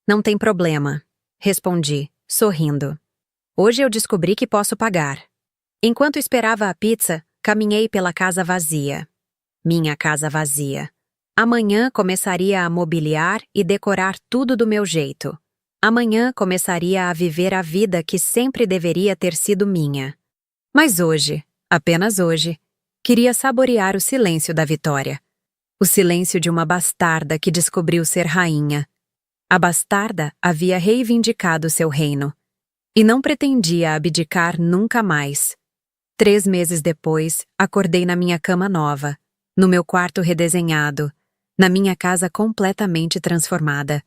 Não tem problema, respondi, sorrindo. Hoje eu descobri que posso pagar. Enquanto esperava a pizza, caminhei pela casa vazia. Minha casa vazia. Amanhã começaria a mobiliar e decorar tudo do meu jeito. Amanhã começaria a viver a vida que sempre deveria ter sido minha. Mas hoje, apenas hoje, queria saborear o silêncio da vitória. O silêncio de uma bastarda que descobriu ser rainha. A bastarda havia reivindicado seu reino. E não pretendia abdicar nunca mais. 3 meses depois, acordei na minha cama nova, no meu quarto redesenhado, na minha casa completamente transformada.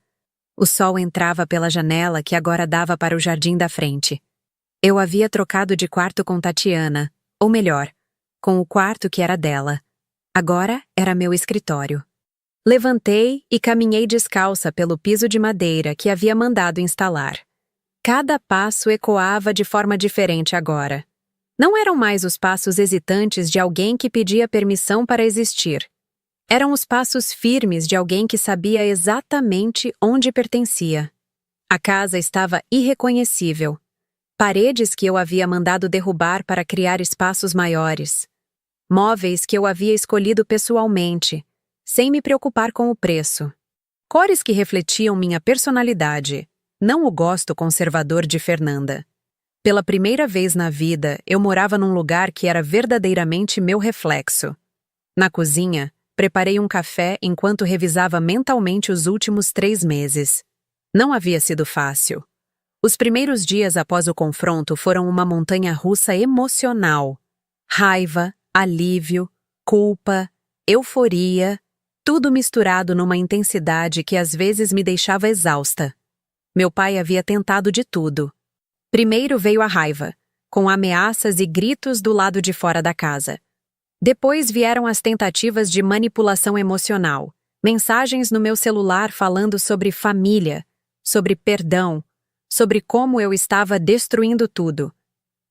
O sol entrava pela janela que agora dava para o jardim da frente. Eu havia trocado de quarto com Tatiana, ou melhor, com o quarto que era dela. Agora era meu escritório. Levantei e caminhei descalça pelo piso de madeira que havia mandado instalar. Cada passo ecoava de forma diferente agora. Não eram mais os passos hesitantes de alguém que pedia permissão para existir. Eram os passos firmes de alguém que sabia exatamente onde pertencia. A casa estava irreconhecível. Paredes que eu havia mandado derrubar para criar espaços maiores. Móveis que eu havia escolhido pessoalmente, sem me preocupar com o preço. Cores que refletiam minha personalidade, não o gosto conservador de Fernanda. Pela primeira vez na vida, eu morava num lugar que era verdadeiramente meu reflexo. Na cozinha, preparei um café enquanto revisava mentalmente os últimos 3 meses. Não havia sido fácil. Os primeiros dias após o confronto foram uma montanha-russa emocional. Raiva, alívio, culpa, euforia, tudo misturado numa intensidade que às vezes me deixava exausta. Meu pai havia tentado de tudo. Primeiro veio a raiva, com ameaças e gritos do lado de fora da casa. Depois vieram as tentativas de manipulação emocional, mensagens no meu celular falando sobre família, sobre perdão, sobre como eu estava destruindo tudo.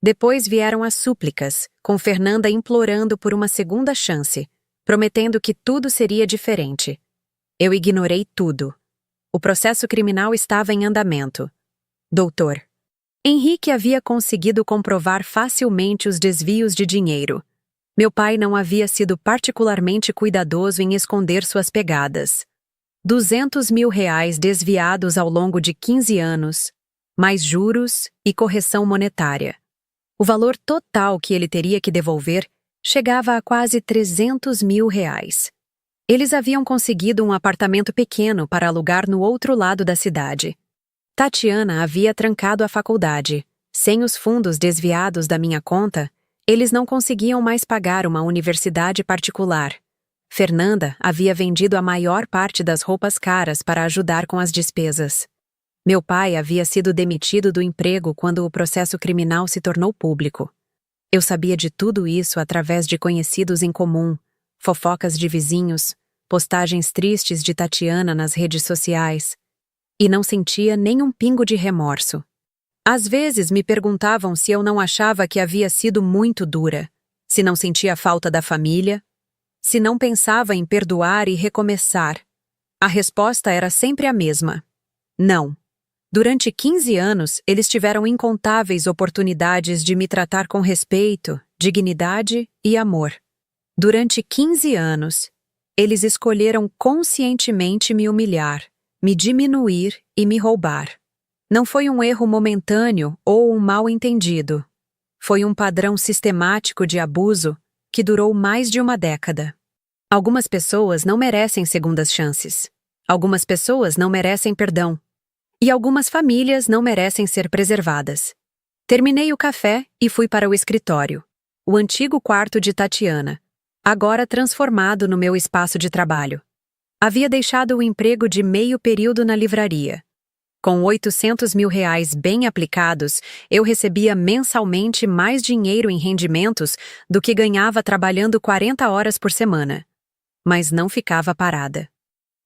Depois vieram as súplicas, com Fernanda implorando por uma segunda chance, prometendo que tudo seria diferente. Eu ignorei tudo. O processo criminal estava em andamento. Doutor. Henrique havia conseguido comprovar facilmente os desvios de dinheiro. Meu pai não havia sido particularmente cuidadoso em esconder suas pegadas. 200 mil reais desviados ao longo de 15 anos, mais juros e correção monetária. O valor total que ele teria que devolver chegava a quase 300 mil reais. Eles haviam conseguido um apartamento pequeno para alugar no outro lado da cidade. Tatiana havia trancado a faculdade. Sem os fundos desviados da minha conta, eles não conseguiam mais pagar uma universidade particular. Fernanda havia vendido a maior parte das roupas caras para ajudar com as despesas. Meu pai havia sido demitido do emprego quando o processo criminal se tornou público. Eu sabia de tudo isso através de conhecidos em comum, fofocas de vizinhos, postagens tristes de Tatiana nas redes sociais, e não sentia nem um pingo de remorso. Às vezes me perguntavam se eu não achava que havia sido muito dura, se não sentia falta da família, se não pensava em perdoar e recomeçar. A resposta era sempre a mesma: não. Durante 15 anos, eles tiveram incontáveis oportunidades de me tratar com respeito, dignidade e amor. Durante 15 anos, eles escolheram conscientemente me humilhar, me diminuir e me roubar. Não foi um erro momentâneo ou um mal-entendido. Foi um padrão sistemático de abuso que durou mais de uma década. Algumas pessoas não merecem segundas chances. Algumas pessoas não merecem perdão. E algumas famílias não merecem ser preservadas. Terminei o café e fui para o escritório, o antigo quarto de Tatiana, agora transformado no meu espaço de trabalho. Havia deixado o emprego de meio período na livraria. Com R$ 800 mil bem aplicados, eu recebia mensalmente mais dinheiro em rendimentos do que ganhava trabalhando 40 horas por semana. Mas não ficava parada.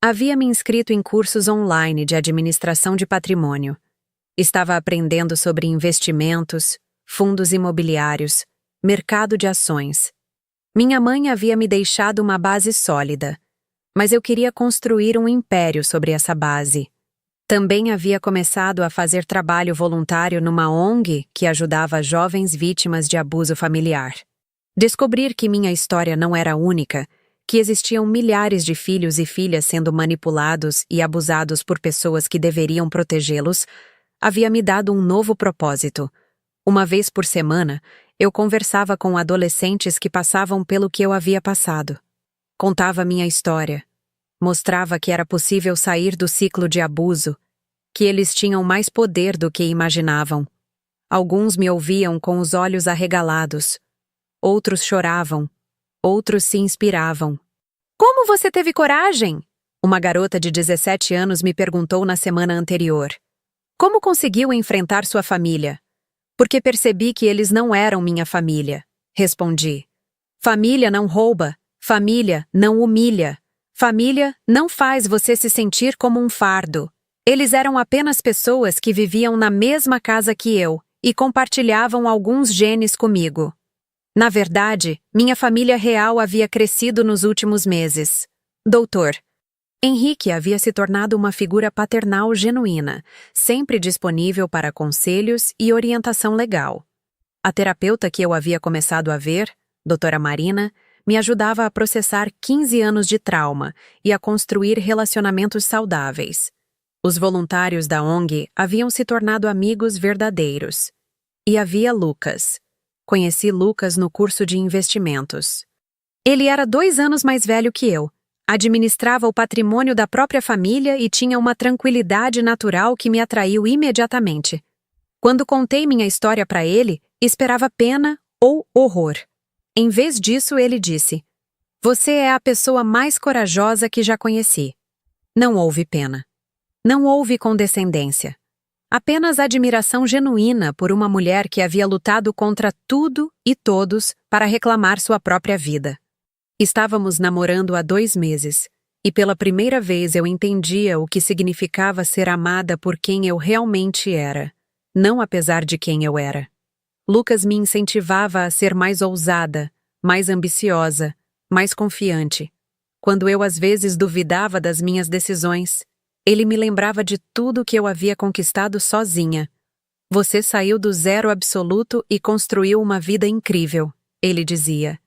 Havia me inscrito em cursos online de administração de patrimônio. Estava aprendendo sobre investimentos, fundos imobiliários, mercado de ações. Minha mãe havia me deixado uma base sólida, mas eu queria construir um império sobre essa base. Também havia começado a fazer trabalho voluntário numa ONG que ajudava jovens vítimas de abuso familiar. Descobrir que minha história não era única, que existiam milhares de filhos e filhas sendo manipulados e abusados por pessoas que deveriam protegê-los, havia me dado um novo propósito. Uma vez por semana, eu conversava com adolescentes que passavam pelo que eu havia passado. Contava minha história. Mostrava que era possível sair do ciclo de abuso, que eles tinham mais poder do que imaginavam. Alguns me ouviam com os olhos arregalados. Outros choravam. Outros se inspiravam. Como você teve coragem? Uma garota de 17 anos me perguntou na semana anterior. Como conseguiu enfrentar sua família? Porque percebi que eles não eram minha família. Respondi. Família não rouba. Família não humilha. Família não faz você se sentir como um fardo. Eles eram apenas pessoas que viviam na mesma casa que eu e compartilhavam alguns genes comigo. Na verdade, minha família real havia crescido nos últimos meses. Doutor. Henrique havia se tornado uma figura paternal genuína, sempre disponível para conselhos e orientação legal. A terapeuta que eu havia começado a ver, doutora Marina, me ajudava a processar 15 anos de trauma e a construir relacionamentos saudáveis. Os voluntários da ONG haviam se tornado amigos verdadeiros. E havia Lucas. Conheci Lucas no curso de investimentos. Ele era 2 anos mais velho que eu, administrava o patrimônio da própria família e tinha uma tranquilidade natural que me atraiu imediatamente. Quando contei minha história para ele, esperava pena ou horror. Em vez disso, ele disse: "Você é a pessoa mais corajosa que já conheci." Não houve pena. Não houve condescendência. Apenas admiração genuína por uma mulher que havia lutado contra tudo e todos para reclamar sua própria vida. Estávamos namorando há 2 meses, e pela primeira vez eu entendia o que significava ser amada por quem eu realmente era, não apesar de quem eu era. Lucas me incentivava a ser mais ousada, mais ambiciosa, mais confiante. Quando eu às vezes duvidava das minhas decisões, ele me lembrava de tudo que eu havia conquistado sozinha. "Você saiu do zero absoluto e construiu uma vida incrível", ele dizia.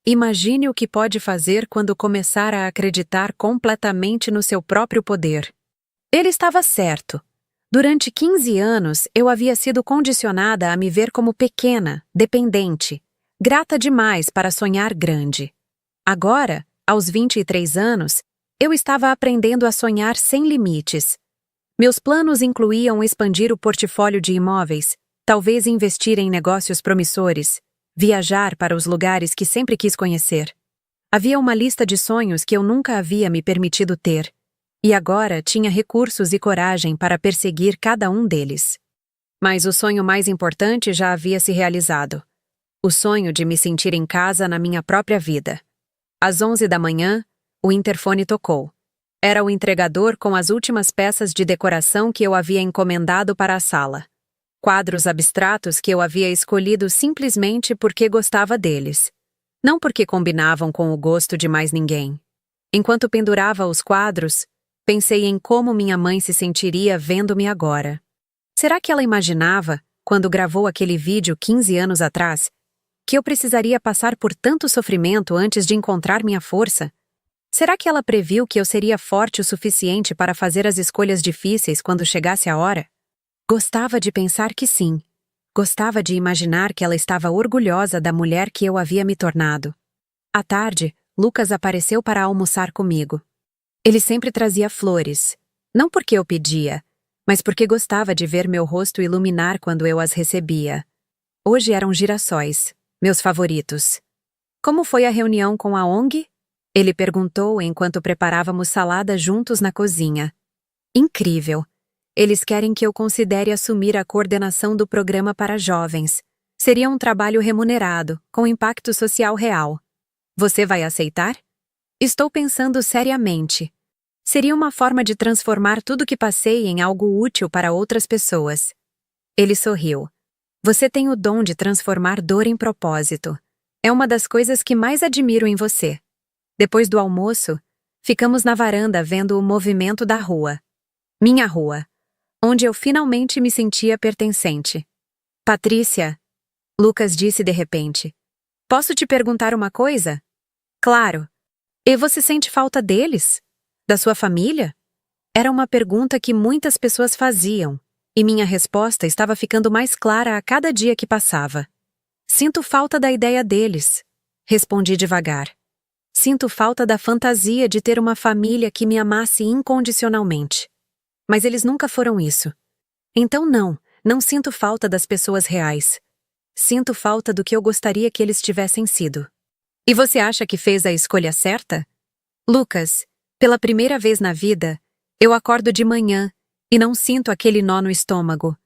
"Imagine o que pode fazer quando começar a acreditar completamente no seu próprio poder." Ele estava certo. Durante 15 anos, eu havia sido condicionada a me ver como pequena, dependente, grata demais para sonhar grande. Agora, aos 23 anos, eu estava aprendendo a sonhar sem limites. Meus planos incluíam expandir o portfólio de imóveis, talvez investir em negócios promissores, viajar para os lugares que sempre quis conhecer. Havia uma lista de sonhos que eu nunca havia me permitido ter, e agora tinha recursos e coragem para perseguir cada um deles. Mas o sonho mais importante já havia se realizado. O sonho de me sentir em casa na minha própria vida. Às 11 da manhã, o interfone tocou. Era o entregador com as últimas peças de decoração que eu havia encomendado para a sala. Quadros abstratos que eu havia escolhido simplesmente porque gostava deles. Não porque combinavam com o gosto de mais ninguém. Enquanto pendurava os quadros, pensei em como minha mãe se sentiria vendo-me agora. Será que ela imaginava, quando gravou aquele vídeo 15 anos atrás, que eu precisaria passar por tanto sofrimento antes de encontrar minha força? Será que ela previu que eu seria forte o suficiente para fazer as escolhas difíceis quando chegasse a hora? Gostava de pensar que sim. Gostava de imaginar que ela estava orgulhosa da mulher que eu havia me tornado. À tarde, Lucas apareceu para almoçar comigo. Ele sempre trazia flores, não porque eu pedia, mas porque gostava de ver meu rosto iluminar quando eu as recebia. Hoje eram girassóis, meus favoritos. Como foi a reunião com a ONG? Ele perguntou enquanto preparávamos salada juntos na cozinha. Incrível! Eles querem que eu considere assumir a coordenação do programa para jovens. Seria um trabalho remunerado, com impacto social real. Você vai aceitar? Estou pensando seriamente. Seria uma forma de transformar tudo que passei em algo útil para outras pessoas. Ele sorriu. Você tem o dom de transformar dor em propósito. É uma das coisas que mais admiro em você. Depois do almoço, ficamos na varanda vendo o movimento da rua. Minha rua. Onde eu finalmente me sentia pertencente. Patrícia, Lucas disse de repente. Posso te perguntar uma coisa? Claro. E você sente falta deles? Da sua família? Era uma pergunta que muitas pessoas faziam, e minha resposta estava ficando mais clara a cada dia que passava. Sinto falta da ideia deles, respondi devagar. Sinto falta da fantasia de ter uma família que me amasse incondicionalmente. Mas eles nunca foram isso. Então não sinto falta das pessoas reais. Sinto falta do que eu gostaria que eles tivessem sido. E você acha que fez a escolha certa? Lucas, pela primeira vez na vida, eu acordo de manhã e não sinto aquele nó no estômago.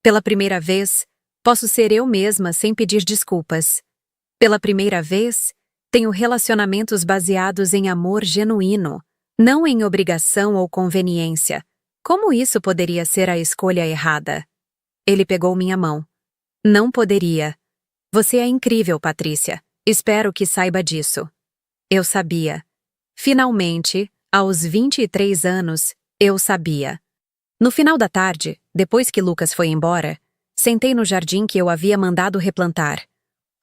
Pela primeira vez, posso ser eu mesma sem pedir desculpas. Pela primeira vez, tenho relacionamentos baseados em amor genuíno, não em obrigação ou conveniência. Como isso poderia ser a escolha errada? Ele pegou minha mão. Não poderia. Você é incrível, Patrícia. Espero que saiba disso. Eu sabia. Finalmente, aos 23 anos, eu sabia. No final da tarde, depois que Lucas foi embora, sentei no jardim que eu havia mandado replantar.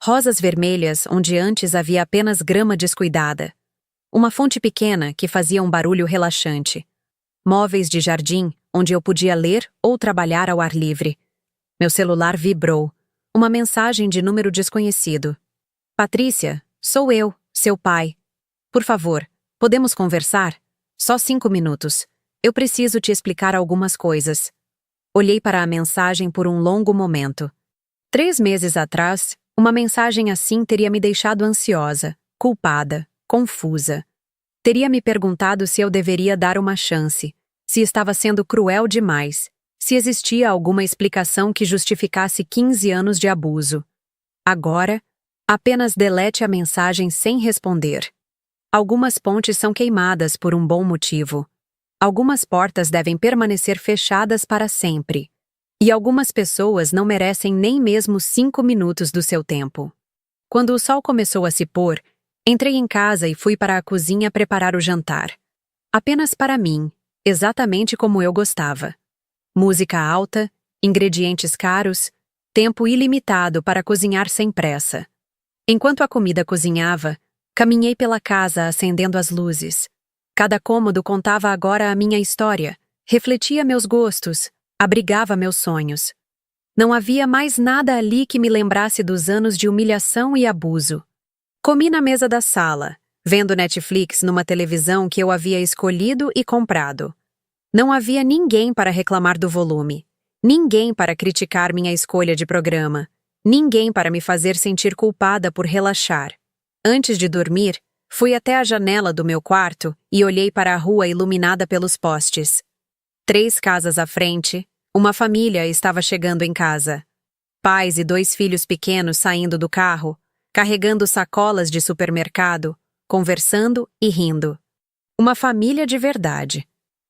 Rosas vermelhas onde antes havia apenas grama descuidada. Uma fonte pequena que fazia um barulho relaxante. Móveis de jardim, onde eu podia ler ou trabalhar ao ar livre. Meu celular vibrou. Uma mensagem de número desconhecido. Patrícia, sou eu, seu pai. Por favor, podemos conversar? Só 5 minutos. Eu preciso te explicar algumas coisas. Olhei para a mensagem por um longo momento. 3 meses atrás, uma mensagem assim teria me deixado ansiosa, culpada, confusa. Teria me perguntado se eu deveria dar uma chance, se estava sendo cruel demais, se existia alguma explicação que justificasse 15 anos de abuso. Agora, apenas delete a mensagem sem responder. Algumas pontes são queimadas por um bom motivo. Algumas portas devem permanecer fechadas para sempre. E algumas pessoas não merecem nem mesmo 5 minutos do seu tempo. Quando o sol começou a se pôr, entrei em casa e fui para a cozinha preparar o jantar. Apenas para mim, exatamente como eu gostava. Música alta, ingredientes caros, tempo ilimitado para cozinhar sem pressa. Enquanto a comida cozinhava, caminhei pela casa acendendo as luzes. Cada cômodo contava agora a minha história, refletia meus gostos, abrigava meus sonhos. Não havia mais nada ali que me lembrasse dos anos de humilhação e abuso. Comi na mesa da sala, vendo Netflix numa televisão que eu havia escolhido e comprado. Não havia ninguém para reclamar do volume, ninguém para criticar minha escolha de programa, ninguém para me fazer sentir culpada por relaxar. Antes de dormir, Fui até a janela do meu quarto e olhei para a rua iluminada pelos postes. 3 casas à frente, uma família estava chegando em casa. Pais e 2 filhos pequenos saindo do carro, carregando sacolas de supermercado, conversando e rindo. Uma família de verdade.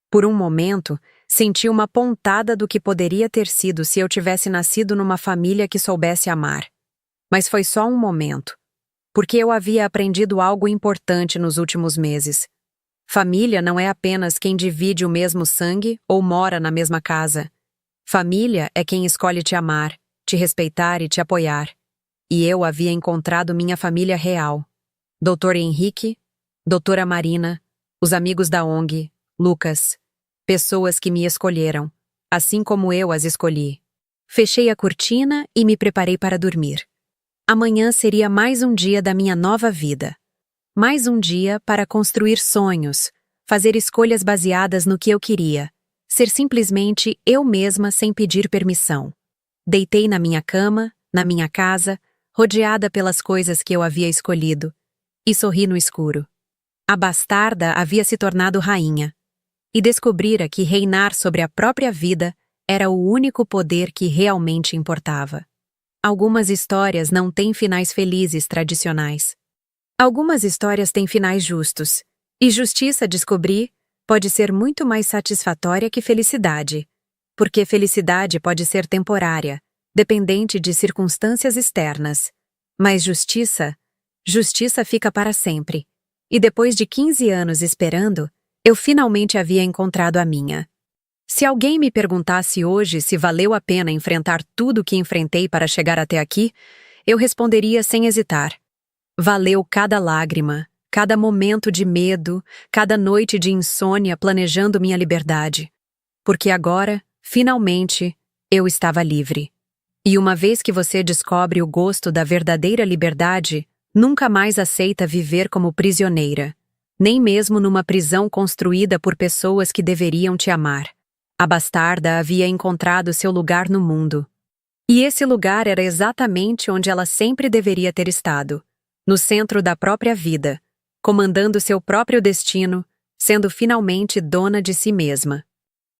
Por um momento, senti uma pontada do que poderia ter sido se eu tivesse nascido numa família que soubesse amar. Mas foi só um momento, porque eu havia aprendido algo importante nos últimos meses. Família não é apenas quem divide o mesmo sangue ou mora na mesma casa. Família é quem escolhe te amar, te respeitar e te apoiar. E eu havia encontrado minha família real. Dr. Henrique, Doutora Marina, os amigos da ONG, Lucas. Pessoas que me escolheram, assim como eu as escolhi. Fechei a cortina e me preparei para dormir. Amanhã seria mais um dia da minha nova vida. Mais um dia para construir sonhos, fazer escolhas baseadas no que eu queria, ser simplesmente eu mesma sem pedir permissão. Deitei na minha cama, na minha casa, rodeada pelas coisas que eu havia escolhido, e sorri no escuro. A bastarda havia se tornado rainha, e descobrira que reinar sobre a própria vida era o único poder que realmente importava. Algumas histórias não têm finais felizes tradicionais. Algumas histórias têm finais justos, e justiça, descobri, pode ser muito mais satisfatória que felicidade, porque felicidade pode ser temporária, dependente de circunstâncias externas. Mas justiça fica para sempre. E depois de 15 anos esperando, eu finalmente havia encontrado a minha. Se alguém me perguntasse hoje se valeu a pena enfrentar tudo o que enfrentei para chegar até aqui, eu responderia sem hesitar. Valeu cada lágrima, cada momento de medo, cada noite de insônia planejando minha liberdade. Porque agora, finalmente, eu estava livre. E uma vez que você descobre o gosto da verdadeira liberdade, nunca mais aceita viver como prisioneira. Nem mesmo numa prisão construída por pessoas que deveriam te amar. A bastarda havia encontrado seu lugar no mundo. E esse lugar era exatamente onde ela sempre deveria ter estado, no centro da própria vida, comandando seu próprio destino, sendo finalmente dona de si mesma.